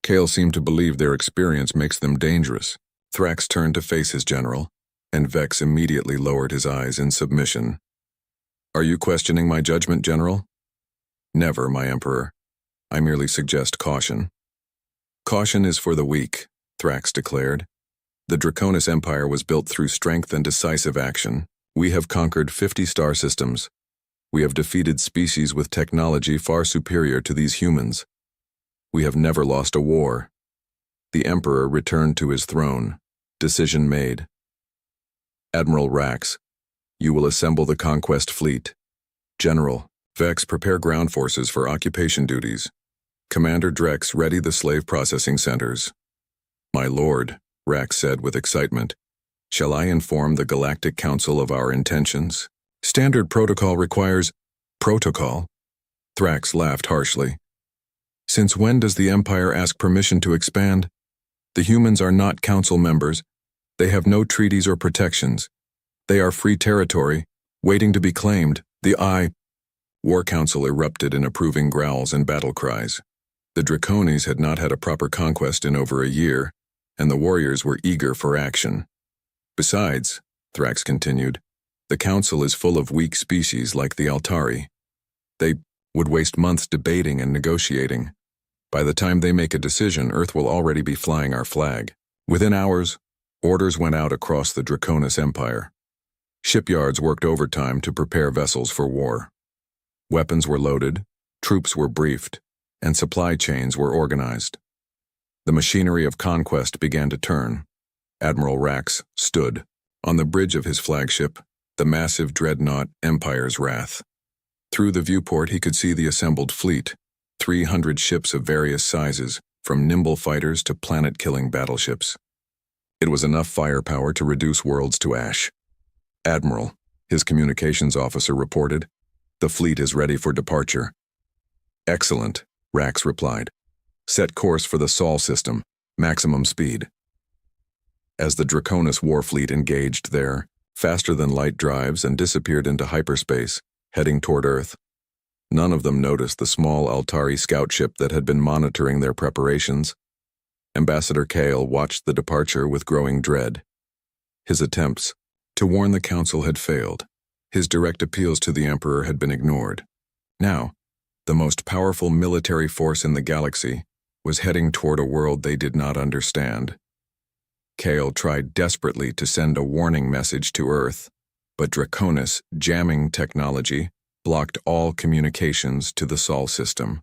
Kale seemed to believe their experience makes them dangerous. Thrax turned to face his general, and Vex immediately lowered his eyes in submission. Are you questioning my judgment, General? Never, my Emperor. I merely suggest caution. Caution is for the weak, Thrax declared. The Draconis Empire was built through strength and decisive action. We have conquered 50 star systems. We have defeated species with technology far superior to these humans. We have never lost a war. The Emperor returned to his throne. Decision made. Admiral Rax, you will assemble the conquest fleet. General, Vex, prepare ground forces for occupation duties. Commander Drex, ready the slave processing centers. My lord, Rax said with excitement, shall I inform the Galactic Council of our intentions? Standard protocol requires... Protocol? Thrax laughed harshly. Since when does the Empire ask permission to expand? The humans are not council members. They have no treaties or protections. They are free territory, waiting to be claimed. The War Council erupted in approving growls and battle cries. The Draconis had not had a proper conquest in over a year, and the warriors were eager for action. Besides, Thrax continued, the Council is full of weak species like the Altari. They would waste months debating and negotiating. By the time they make a decision, Earth will already be flying our flag. Within hours, orders went out across the Draconis Empire. Shipyards worked overtime to prepare vessels for war. Weapons were loaded, troops were briefed, and supply chains were organized. The machinery of conquest began to turn. Admiral Rax stood on the bridge of his flagship, the massive dreadnought Empire's Wrath. Through the viewport he could see the assembled fleet, 300 ships of various sizes, from nimble fighters to planet-killing battleships. It was enough firepower to reduce worlds to ash. Admiral, his communications officer reported, the fleet is ready for departure. Excellent, Rax replied. Set course for the Sol system, maximum speed. As the Draconis war fleet engaged there, faster-than-light drives and disappeared into hyperspace, heading toward Earth. None of them noticed the small Altari scout ship that had been monitoring their preparations. Ambassador Kale watched the departure with growing dread. His attempts to warn the Council had failed. His direct appeals to the Emperor had been ignored. Now, the most powerful military force in the galaxy was heading toward a world they did not understand. Kale tried desperately to send a warning message to Earth, but Draconis jamming technology blocked all communications to the Sol system.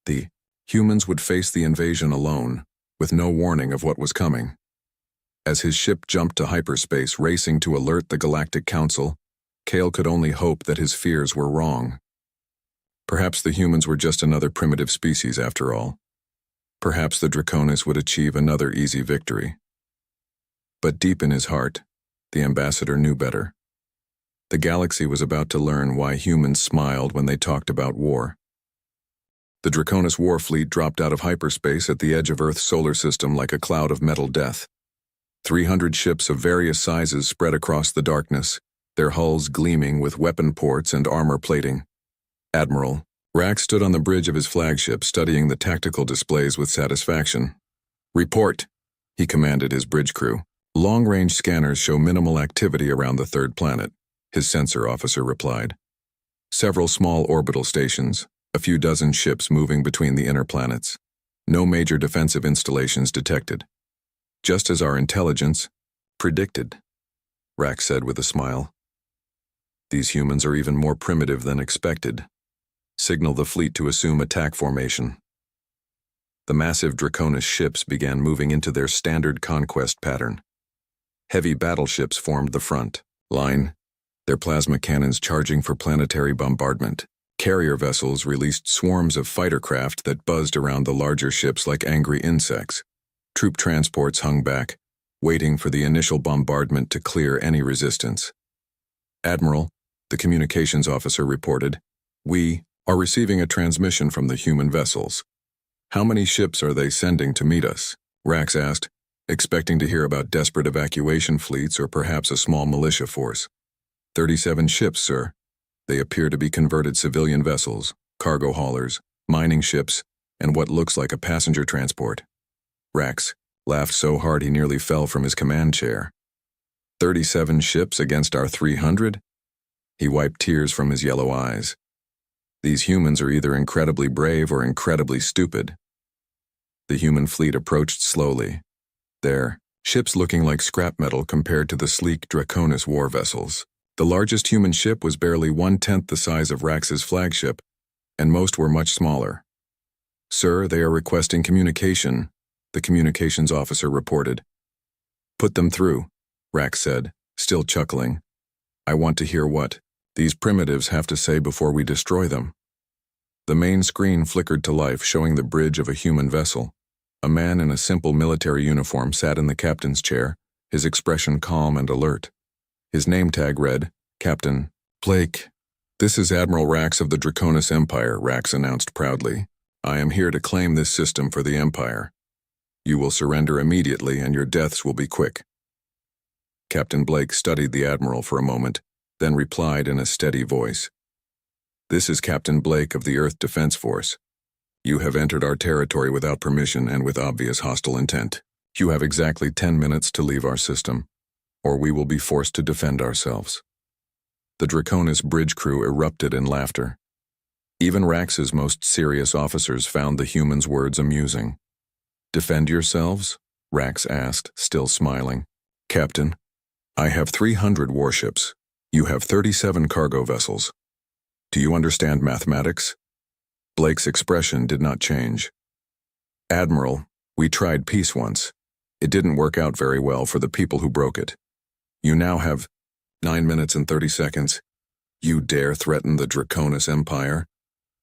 The humans would face the invasion alone, with no warning of what was coming. As his ship jumped to hyperspace, racing to alert the Galactic Council, Kale could only hope that his fears were wrong. Perhaps the humans were just another primitive species after all. Perhaps the Draconis would achieve another easy victory. But deep in his heart, the ambassador knew better. The galaxy was about to learn why humans smiled when they talked about war. The Draconis war fleet dropped out of hyperspace at the edge of Earth's solar system like a cloud of metal death. 300 ships of various sizes spread across the darkness, their hulls gleaming with weapon ports and armor plating. Admiral Rax stood on the bridge of his flagship, studying the tactical displays with satisfaction. Report, he commanded his bridge crew. Long-range scanners show minimal activity around the third planet, his sensor officer replied. Several small orbital stations, a few dozen ships moving between the inner planets. No major defensive installations detected. Just as our intelligence predicted, Rax said with a smile. These humans are even more primitive than expected. Signal the fleet to assume attack formation. The massive Draconis ships began moving into their standard conquest pattern. Heavy battleships formed the front line, their plasma cannons charging for planetary bombardment. Carrier vessels released swarms of fighter craft that buzzed around the larger ships like angry insects. Troop transports hung back, waiting for the initial bombardment to clear any resistance. Admiral, The communications officer reported, "We are receiving a transmission from the human vessels. How many ships are they sending to meet us?" Rax asked, expecting to hear about desperate evacuation fleets or perhaps a small militia force. 37 ships, sir. They appear to be converted civilian vessels, cargo haulers, mining ships, and what looks like a passenger transport. Rax laughed so hard he nearly fell from his command chair. 37 ships against our 300? He wiped tears from his yellow eyes. These humans are either incredibly brave or incredibly stupid. The human fleet approached slowly, their ships looking like scrap metal compared to the sleek Draconis war vessels. The largest human ship was barely 1/10 the size of Rax's flagship, and most were much smaller. "Sir, they are requesting communication," the communications officer reported. "Put them through," Rax said, still chuckling. "I want to hear what these primitives have to say before we destroy them." The main screen flickered to life, showing the bridge of a human vessel. A man in a simple military uniform sat in the captain's chair, his expression calm and alert. His name tag read, "Captain Blake." "This is Admiral Rax of the Draconis Empire," Rax announced proudly. "I am here to claim this system for the Empire. You will surrender immediately and your deaths will be quick." Captain Blake studied the Admiral for a moment, then replied in a steady voice. "This is Captain Blake of the Earth Defense Force. You have entered our territory without permission and with obvious hostile intent. You have exactly 10 minutes to leave our system, or we will be forced to defend ourselves." The Draconis bridge crew erupted in laughter. Even Rax's most serious officers found the humans' words amusing. "Defend yourselves?" Rax asked, still smiling. "Captain, I have 300 warships. You have 37 cargo vessels. Do you understand mathematics?" Blake's expression did not change. "Admiral, we tried peace once. It didn't work out very well for the people who broke it. You now have 9 minutes and 30 seconds. You dare threaten the Draconis Empire?"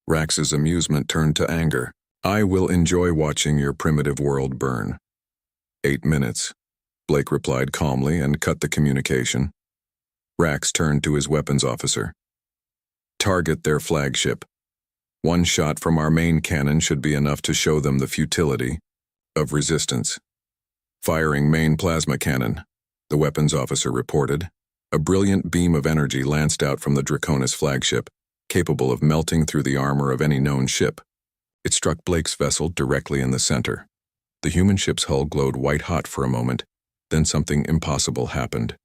Rax's amusement turned to anger. "I will enjoy watching your primitive world burn." 8 minutes, Blake replied calmly and cut the communication. Rax turned to his weapons officer. "Target their flagship. One shot from our main cannon should be enough to show them the futility of resistance." "Firing main plasma cannon," the weapons officer reported. A brilliant beam of energy lanced out from the Draconis flagship, capable of melting through the armor of any known ship. It struck Blake's vessel directly in the center. The human ship's hull glowed white-hot for a moment, then something impossible happened.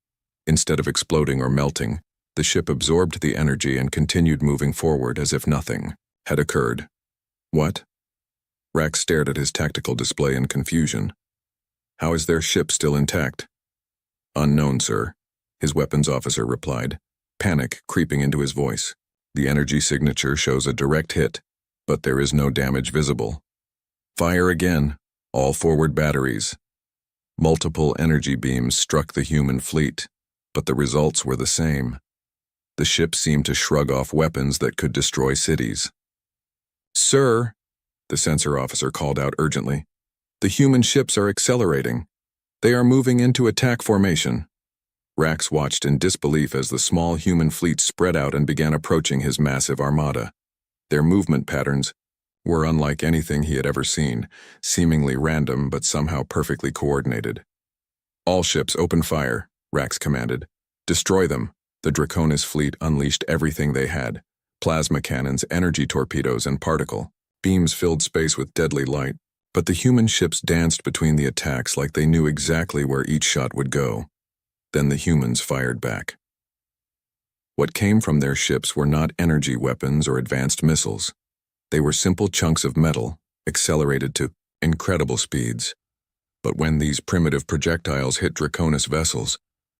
Instead of exploding or melting, the ship absorbed the energy and continued moving forward as if nothing had occurred. "What?" Rax stared at his tactical display in confusion. "How is their ship still intact?" "Unknown, sir," his weapons officer replied, panic creeping into his voice. "The energy signature shows a direct hit, but there is no damage visible." "Fire again, all forward batteries." Multiple energy beams struck the human fleet, but the results were the same. The ship seemed to shrug off weapons that could destroy cities. "Sir," the sensor officer called out urgently, "the human ships are accelerating. They are moving into attack formation." Rax watched in disbelief as the small human fleet spread out and began approaching his massive armada. Their movement patterns were unlike anything he had ever seen, seemingly random but somehow perfectly coordinated. "All ships open fire," Rax commanded. "Destroy them." The Draconis fleet unleashed everything they had. Plasma cannons, energy torpedoes, and particle beams filled space with deadly light, but the human ships danced between the attacks like they knew exactly where each shot would go. Then the humans fired back. What came from their ships were not energy weapons or advanced missiles. They were simple chunks of metal, accelerated to incredible speeds. But when these primitive projectiles hit Draconis vessels,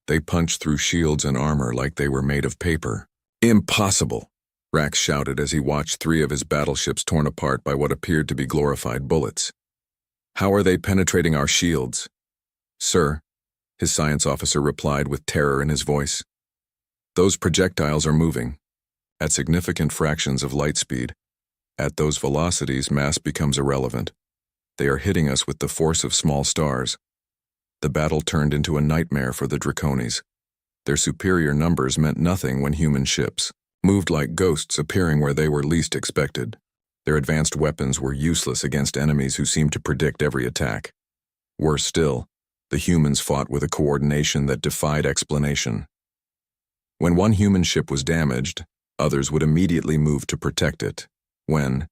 they punched through shields and armor like they were made of paper. "Impossible!" Rax shouted as he watched 3 of his battleships torn apart by what appeared to be glorified bullets. "How are they penetrating our shields?" "Sir," his science officer replied with terror in his voice, "those projectiles are moving at significant fractions of light speed. At those velocities, mass becomes irrelevant. They are hitting us with the force of small stars." The battle turned into a nightmare for the Draconis. Their superior numbers meant nothing when human ships moved like ghosts, appearing where they were least expected. Their advanced weapons were useless against enemies who seemed to predict every attack. Worse still, the humans fought with a coordination that defied explanation. When one human ship was damaged, others would immediately move to protect it. When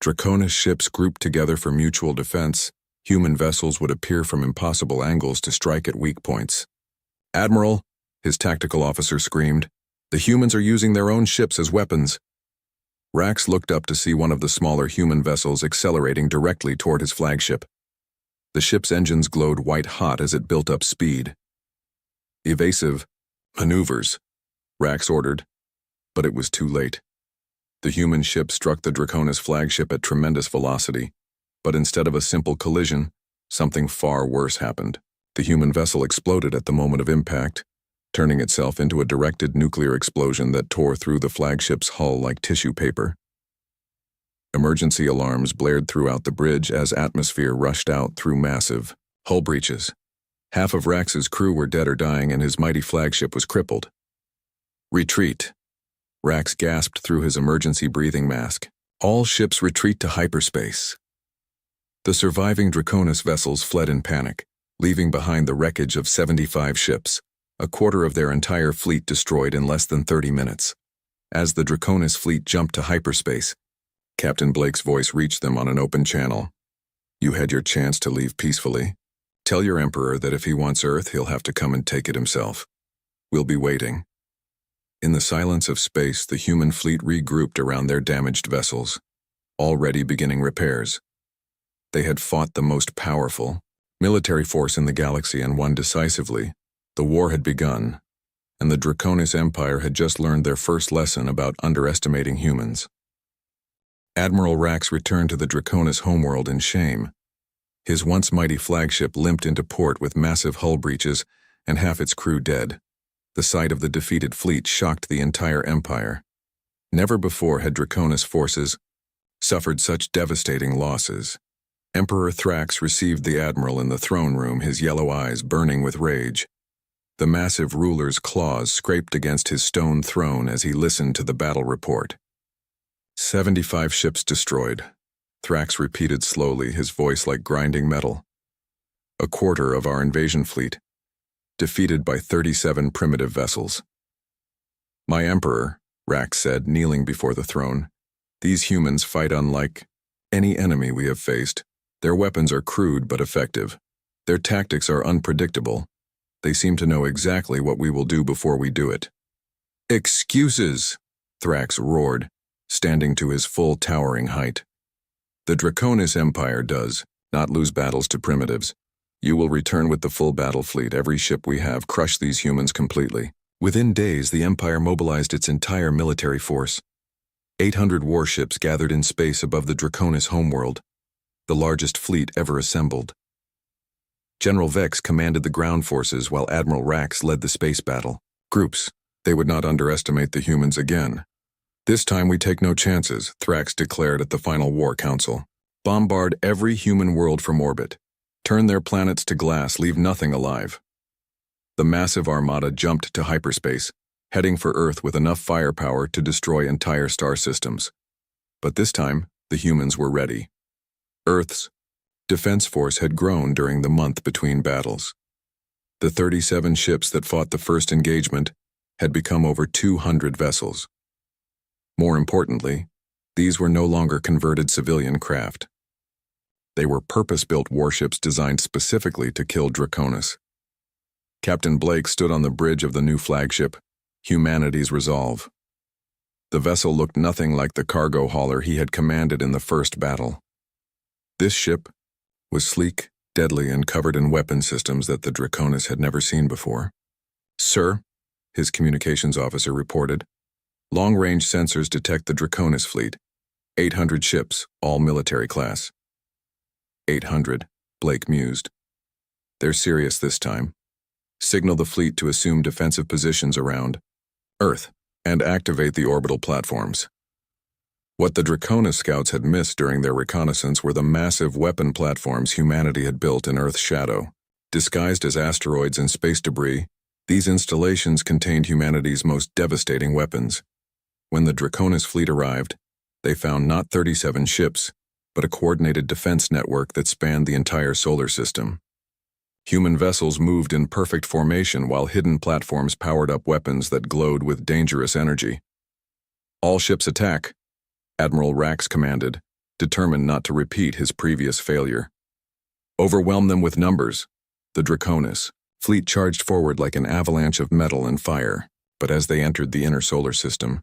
Draconis ships grouped together for mutual defense, human vessels would appear from impossible angles to strike at weak points. "Admiral," his tactical officer screamed, "the humans are using their own ships as weapons." Rax looked up to see one of the smaller human vessels accelerating directly toward his flagship. The ship's engines glowed white-hot as it built up speed. "Evasive maneuvers," Rax ordered, but it was too late. The human ship struck the Draconis flagship at tremendous velocity, but instead of a simple collision, something far worse happened. The human vessel exploded at the moment of impact, turning itself into a directed nuclear explosion that tore through the flagship's hull like tissue paper. Emergency alarms blared throughout the bridge as atmosphere rushed out through massive hull breaches. Half of Rax's crew were dead or dying, and his mighty flagship was crippled. "Retreat." Rax gasped through his emergency breathing mask. "All ships retreat to hyperspace." The surviving Draconis vessels fled in panic, leaving behind the wreckage of 75 ships, a quarter of their entire fleet destroyed in less than 30 minutes. As the Draconis fleet jumped to hyperspace, Captain Blake's voice reached them on an open channel. "You had your chance to leave peacefully. Tell your Emperor that if he wants Earth, he'll have to come and take it himself. We'll be waiting." In the silence of space, the human fleet regrouped around their damaged vessels, already beginning repairs. They had fought the most powerful military force in the galaxy and won decisively. The war had begun, and the Draconis Empire had just learned their first lesson about underestimating humans. Admiral Rax returned to the Draconis homeworld in shame. His once mighty flagship limped into port with massive hull breaches and half its crew dead. The sight of the defeated fleet shocked the entire empire. Never before had Draconis forces suffered such devastating losses. Emperor Thrax received the admiral in the throne room, his yellow eyes burning with rage. The massive ruler's claws scraped against his stone throne as he listened to the battle report. 75 ships destroyed, Thrax repeated slowly, his voice like grinding metal. A quarter of our invasion fleet, defeated by 37 primitive vessels. "My Emperor," Rax said, kneeling before the throne, "these humans fight unlike any enemy we have faced. Their weapons are crude but effective. Their tactics are unpredictable. They seem to know exactly what we will do before we do it." "Excuses!" Thrax roared, standing to his full towering height. "The Draconis Empire does not lose battles to primitives. You will return with the full battle fleet. Every ship we have, crush these humans completely." Within days, the Empire mobilized its entire military force. 800 warships gathered in space above the Draconis homeworld, the largest fleet ever assembled. General Vex commanded the ground forces while Admiral Rax led the space battle. Groups, they would not underestimate the humans again. "This time we take no chances," Thrax declared at the final war council. "Bombard every human world from orbit. Turn their planets to glass, leave nothing alive." The massive armada jumped to hyperspace, heading for Earth with enough firepower to destroy entire star systems. But this time, the humans were ready. Earth's defense force had grown during the month between battles. The 37 ships that fought the first engagement had become over 200 vessels. More importantly, these were no longer converted civilian craft. They were purpose-built warships designed specifically to kill Draconis. Captain Blake stood on the bridge of the new flagship, Humanity's Resolve. The vessel looked nothing like the cargo hauler he had commanded in the first battle. This ship was sleek, deadly, and covered in weapon systems that the Draconis had never seen before. "Sir," his communications officer reported, "long-range sensors detect the Draconis fleet. 800 ships, all military class." 800, Blake mused. "They're serious this time. Signal the fleet to assume defensive positions around Earth and activate the orbital platforms." What the Draconis scouts had missed during their reconnaissance were the massive weapon platforms humanity had built in Earth's shadow. Disguised as asteroids and space debris, These installations contained humanity's most devastating weapons. When the Draconis fleet arrived, they found not 37 ships, but a coordinated defense network that spanned the entire solar system. Human vessels moved in perfect formation while hidden platforms powered up weapons that glowed with dangerous energy. "All ships attack," Admiral Rax commanded, determined not to repeat his previous failure. "Overwhelm them with numbers." The Draconis fleet charged forward like an avalanche of metal and fire, but as they entered the inner solar system,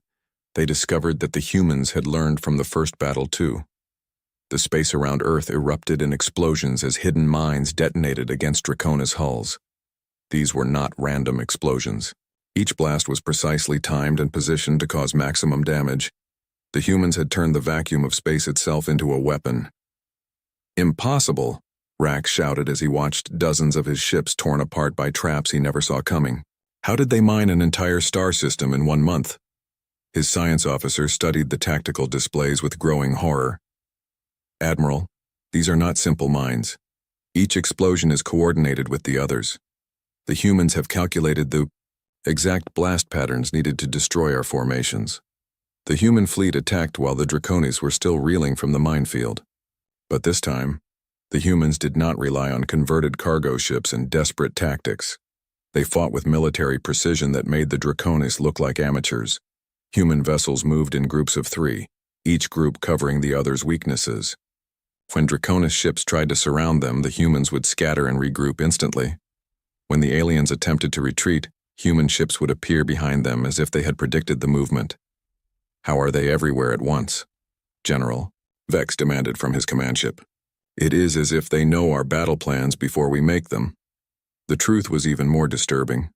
they discovered that the humans had learned from the first battle too. The space around Earth erupted in explosions as hidden mines detonated against Draconis hulls. These were not random explosions. Each blast was precisely timed and positioned to cause maximum damage. The humans had turned the vacuum of space itself into a weapon. "Impossible," Rax shouted as he watched dozens of his ships torn apart by traps he never saw coming. "How did they mine an entire star system in 1 month?" His science officer studied the tactical displays with growing horror. "Admiral, these are not simple mines. Each explosion is coordinated with the others. The humans have calculated the exact blast patterns needed to destroy our formations." The human fleet attacked while the Draconis were still reeling from the minefield. But this time, the humans did not rely on converted cargo ships and desperate tactics. They fought with military precision that made the Draconis look like amateurs. Human vessels moved in groups of 3, each group covering the other's weaknesses. When Draconis ships tried to surround them, the humans would scatter and regroup instantly. When the aliens attempted to retreat, human ships would appear behind them as if they had predicted the movement. "How are they everywhere at once?" "General," Vex demanded from his command ship. "It is as if they know our battle plans before we make them." The truth was even more disturbing.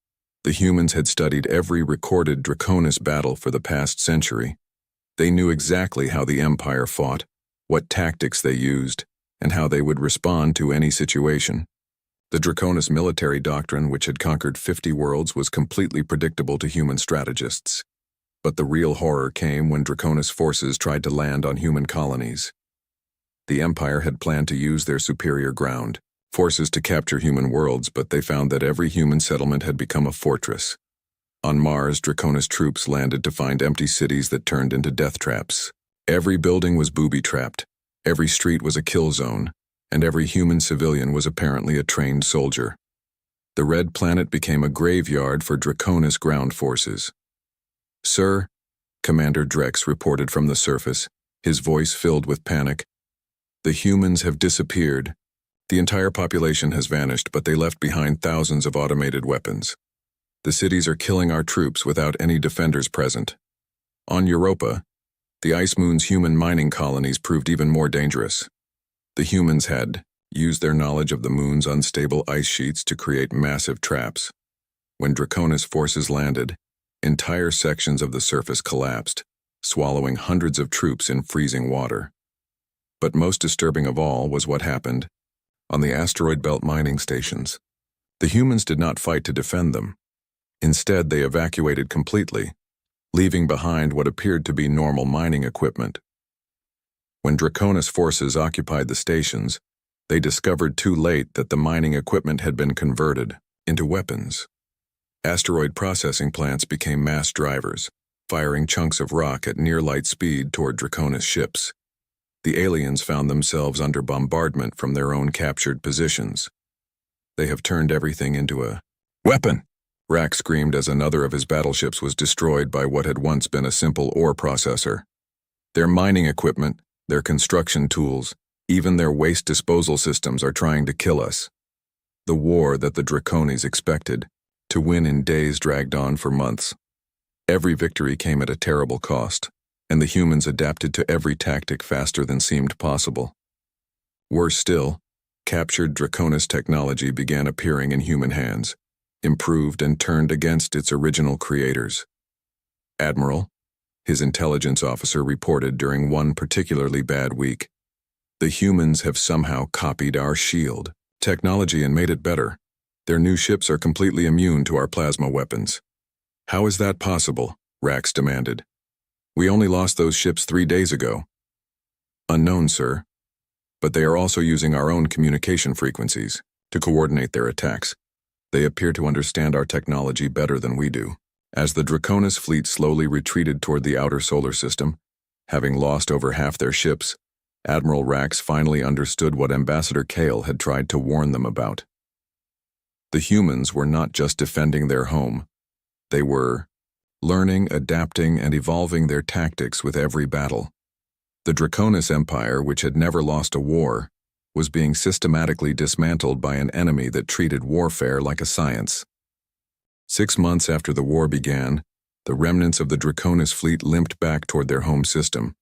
The humans had studied every recorded Draconis battle for the past century. They knew exactly how the Empire fought, what tactics they used, and how they would respond to any situation. The Draconis military doctrine, which had conquered 50 worlds, was completely predictable to human strategists. But the real horror came when Draconis forces tried to land on human colonies. The Empire had planned to use their superior ground forces to capture human worlds, but they found that every human settlement had become a fortress. On Mars, Draconis troops landed to find empty cities that turned into death traps. Every building was booby-trapped, every street was a kill zone, and every human civilian was apparently a trained soldier. The Red Planet became a graveyard for Draconis ground forces. "Sir," Commander Drex reported from the surface, his voice filled with panic, "the humans have disappeared. The entire population has vanished, but they left behind thousands of automated weapons. The cities are killing our troops without any defenders present. On Europa, the Ice Moon's human mining colonies proved even more dangerous. The humans had used their knowledge of the moon's unstable ice sheets to create massive traps. When Draconis forces landed, entire sections of the surface collapsed, swallowing hundreds of troops in freezing water. But most disturbing of all was what happened on the asteroid belt mining stations. The humans did not fight to defend them. Instead, they evacuated completely, leaving behind what appeared to be normal mining equipment. When Draconis forces occupied the stations, they discovered too late that the mining equipment had been converted into weapons. Asteroid processing plants became mass drivers, firing chunks of rock at near-light speed toward Draconis ships. The aliens found themselves under bombardment from their own captured positions. "They have turned everything into a weapon," Rax screamed as another of his battleships was destroyed by what had once been a simple ore processor. "Their mining equipment, their construction tools, even their waste disposal systems are trying to kill us." The war that the Draconis expected to win in days dragged on for months. Every victory came at a terrible cost, and the humans adapted to every tactic faster than seemed possible. Worse still, captured Draconis technology began appearing in human hands, improved and turned against its original creators. "Admiral," his intelligence officer reported during one particularly bad week, "the humans have somehow copied our shield technology and made it better. Their new ships are completely immune to our plasma weapons." "How is that possible?" Rax demanded. "We only lost those ships 3 days ago." "Unknown, sir. But they are also using our own communication frequencies to coordinate their attacks. They appear to understand our technology better than we do. As the Draconis fleet slowly retreated toward the outer solar system, having lost over half their ships, Admiral Rax finally understood what Ambassador Kale had tried to warn them about. The humans were not just defending their home. They were learning, adapting, and evolving their tactics with every battle. The Draconis Empire, which had never lost a war, was being systematically dismantled by an enemy that treated warfare like a science. 6 months after the war began, the remnants of the Draconis fleet limped back toward their home system.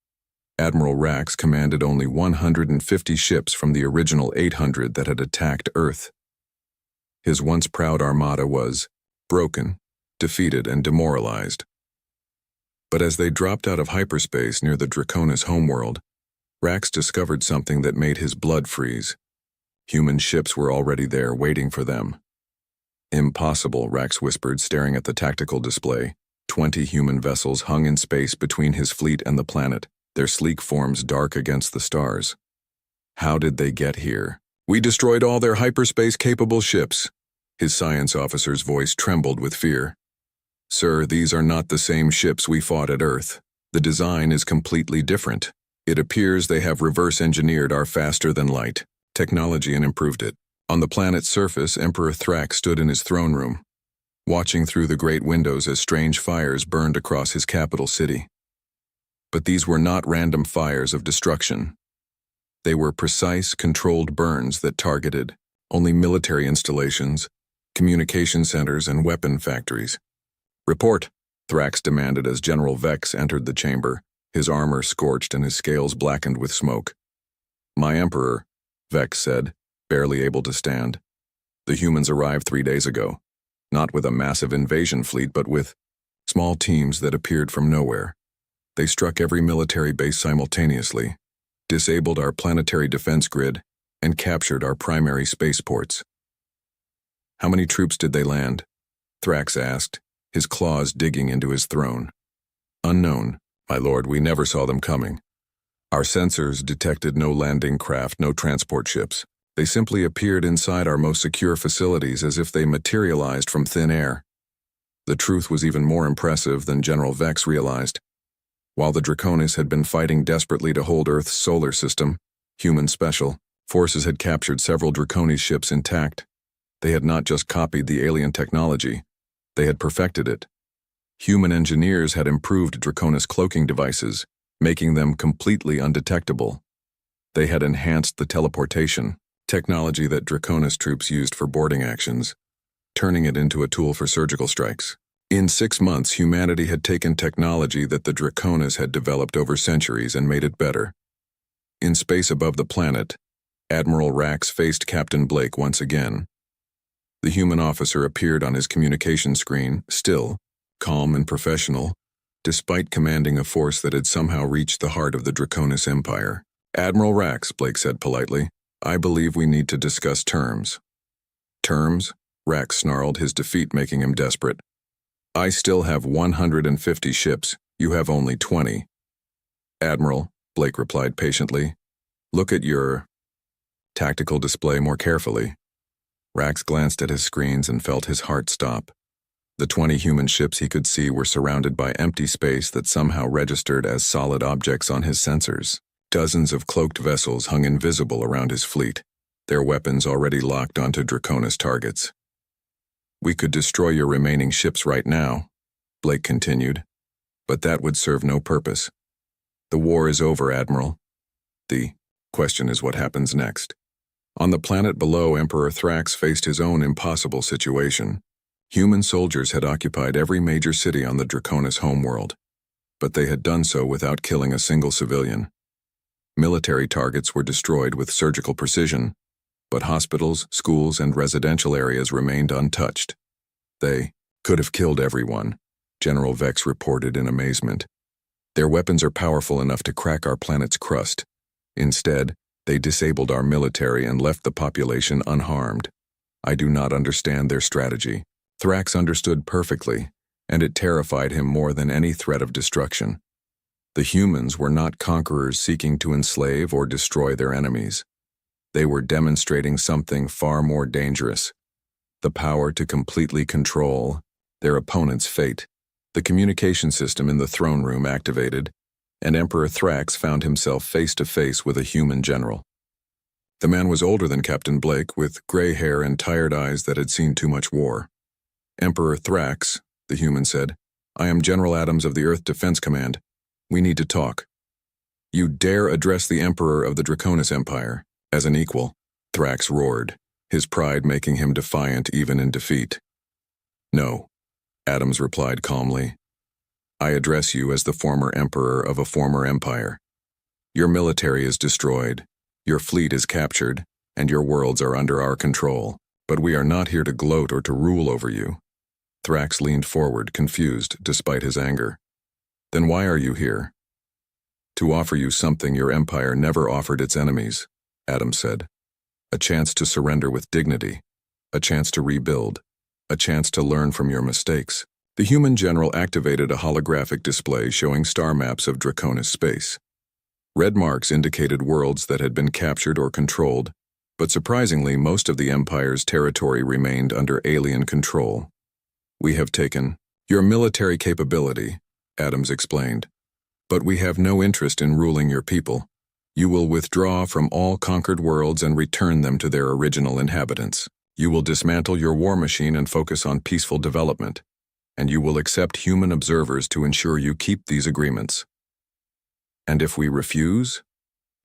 Admiral Rax commanded only 150 ships from the original 800 that had attacked Earth. His once proud armada was broken, defeated, and demoralized. But as they dropped out of hyperspace near the Draconis homeworld, Rax discovered something that made his blood freeze. Human ships were already there, waiting for them. "Impossible," Rax whispered, staring at the tactical display. 20 human vessels hung in space between his fleet and the planet, their sleek forms dark against the stars. How did they get here? "We destroyed all their hyperspace-capable ships." His science officer's voice trembled with fear. "Sir, these are not the same ships we fought at Earth. The design is completely different. It appears they have reverse-engineered our faster-than-light technology and improved it." On the planet's surface, Emperor Thrax stood in his throne room, watching through the great windows as strange fires burned across his capital city. But these were not random fires of destruction. They were precise, controlled burns that targeted only military installations, communication centers, and weapon factories. "Report," Thrax demanded as General Vex entered the chamber, his armor scorched and his scales blackened with smoke. "My Emperor," Vex said, barely able to stand. "The humans arrived 3 days ago, not with a massive invasion fleet, but with small teams that appeared from nowhere. They struck every military base simultaneously, disabled our planetary defense grid, and captured our primary spaceports." "How many troops did they land?" Thrax asked, his claws digging into his throne. "Unknown, my lord, we never saw them coming. Our sensors detected no landing craft, no transport ships. They simply appeared inside our most secure facilities as if they materialized from thin air." The truth was even more impressive than General Vex realized. While the Draconis had been fighting desperately to hold Earth's solar system, human special forces had captured several Draconis ships intact. They had not just copied the alien technology, they had perfected it. Human engineers had improved Draconis cloaking devices, making them completely undetectable. They had enhanced the teleportation technology that Draconis troops used for boarding actions, turning it into a tool for surgical strikes. In 6 months, humanity had taken technology that the Draconis had developed over centuries and made it better. In space above the planet, Admiral Rax faced Captain Blake once again. The human officer appeared on his communication screen, still, calm and professional, despite commanding a force that had somehow reached the heart of the Draconis Empire. "Admiral Rax," Blake said politely, "I believe we need to discuss terms." "Terms?" Rax snarled, his defeat making him desperate. "I still have 150 ships. You have only 20. "Admiral," Blake replied patiently, "look at your tactical display more carefully." Rax glanced at his screens and felt his heart stop. The 20 human ships he could see were surrounded by empty space that somehow registered as solid objects on his sensors. Dozens of cloaked vessels hung invisible around his fleet, their weapons already locked onto Draconis targets. "We could destroy your remaining ships right now," Blake continued, "but that would serve no purpose. The war is over, Admiral. The question is what happens next." On the planet below, Emperor Thrax faced his own impossible situation. Human soldiers had occupied every major city on the Draconis homeworld, but they had done so without killing a single civilian. Military targets were destroyed with surgical precision, but hospitals, schools, and residential areas remained untouched. "They could have killed everyone," General Vex reported in amazement. "Their weapons are powerful enough to crack our planet's crust. Instead, they disabled our military and left the population unharmed. I do not understand their strategy." Thrax understood perfectly, and it terrified him more than any threat of destruction. The humans were not conquerors seeking to enslave or destroy their enemies. They were demonstrating something far more dangerous: the power to completely control their opponent's fate. The communication system in the throne room activated, and Emperor Thrax found himself face to face with a human general. The man was older than Captain Blake, with gray hair and tired eyes that had seen too much war. "Emperor Thrax," the human said, "I am General Adams of the Earth Defense Command. We need to talk." "You dare address the Emperor of the Draconis Empire as an equal?" Thrax roared, his pride making him defiant even in defeat. "No," Adams replied calmly. "I address you as the former emperor of a former empire. Your military is destroyed, your fleet is captured, and your worlds are under our control. But we are not here to gloat or to rule over you." Thrax leaned forward, confused despite his anger. "Then why are you here?" "To offer you something your empire never offered its enemies," Adams said. "A chance to surrender with dignity, a chance to rebuild, a chance to learn from your mistakes." The human general activated a holographic display showing star maps of Draconis space. Red marks indicated worlds that had been captured or controlled, but surprisingly most of the Empire's territory remained under alien control. "We have taken your military capability," Adams explained, "but we have no interest in ruling your people. You will withdraw from all conquered worlds and return them to their original inhabitants. You will dismantle your war machine and focus on peaceful development, and you will accept human observers to ensure you keep these agreements." "And if we refuse?"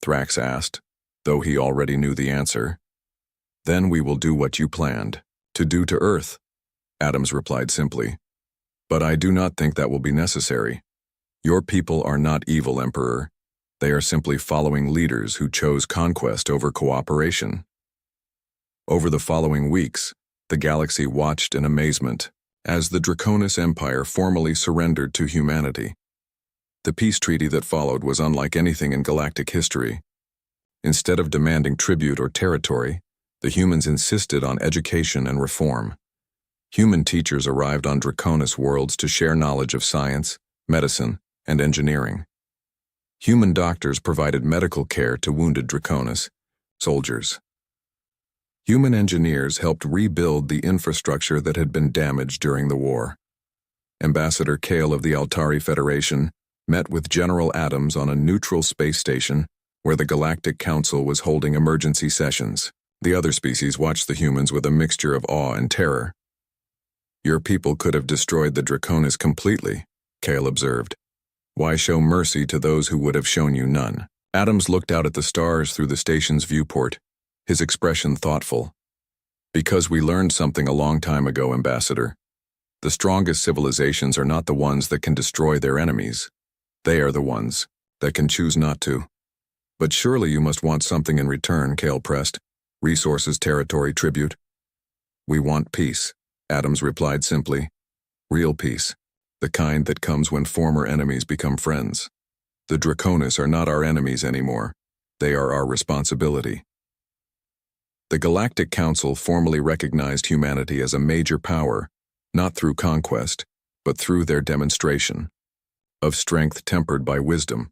Thrax asked, though he already knew the answer. "Then we will do what you planned to do to Earth," Adams replied simply. "But I do not think that will be necessary. Your people are not evil, Emperor. They are simply following leaders who chose conquest over cooperation." Over the following weeks, the galaxy watched in amazement as the Draconis Empire formally surrendered to humanity. The peace treaty that followed was unlike anything in galactic history. Instead of demanding tribute or territory, the humans insisted on education and reform. Human teachers arrived on Draconis worlds to share knowledge of science, medicine, and engineering. Human doctors provided medical care to wounded Draconis soldiers. Human engineers helped rebuild the infrastructure that had been damaged during the war. Ambassador Kale of the Altari Federation met with General Adams on a neutral space station where the Galactic Council was holding emergency sessions. The other species watched the humans with a mixture of awe and terror. "Your people could have destroyed the Draconis completely," Kale observed. "Why show mercy to those who would have shown you none?" Adams looked out at the stars through the station's viewport, his expression thoughtful. "Because we learned something a long time ago, Ambassador. The strongest civilizations are not the ones that can destroy their enemies. They are the ones that can choose not to." "But surely you must want something in return," Kale pressed. "Resources, territory, tribute." "We want peace," Adams replied simply. "Real peace, the kind that comes when former enemies become friends. The Draconis are not our enemies anymore. They are our responsibility." The Galactic Council formally recognized humanity as a major power, not through conquest, but through their demonstration of strength tempered by wisdom.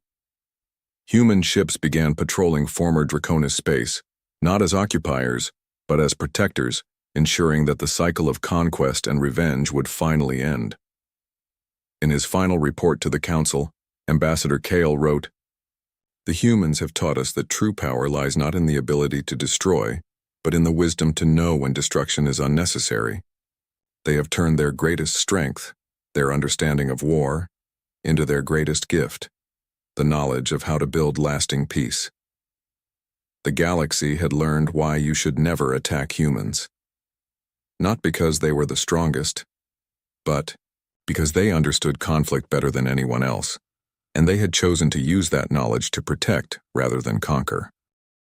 Human ships began patrolling former Draconis space, not as occupiers, but as protectors, ensuring that the cycle of conquest and revenge would finally end. In his final report to the Council, Ambassador Kale wrote, "The humans have taught us that true power lies not in the ability to destroy, but in the wisdom to know when destruction is unnecessary. They have turned their greatest strength, their understanding of war, into their greatest gift, the knowledge of how to build lasting peace." The galaxy had learned why you should never attack humans. Not because they were the strongest, but because they understood conflict better than anyone else, and they had chosen to use that knowledge to protect rather than conquer.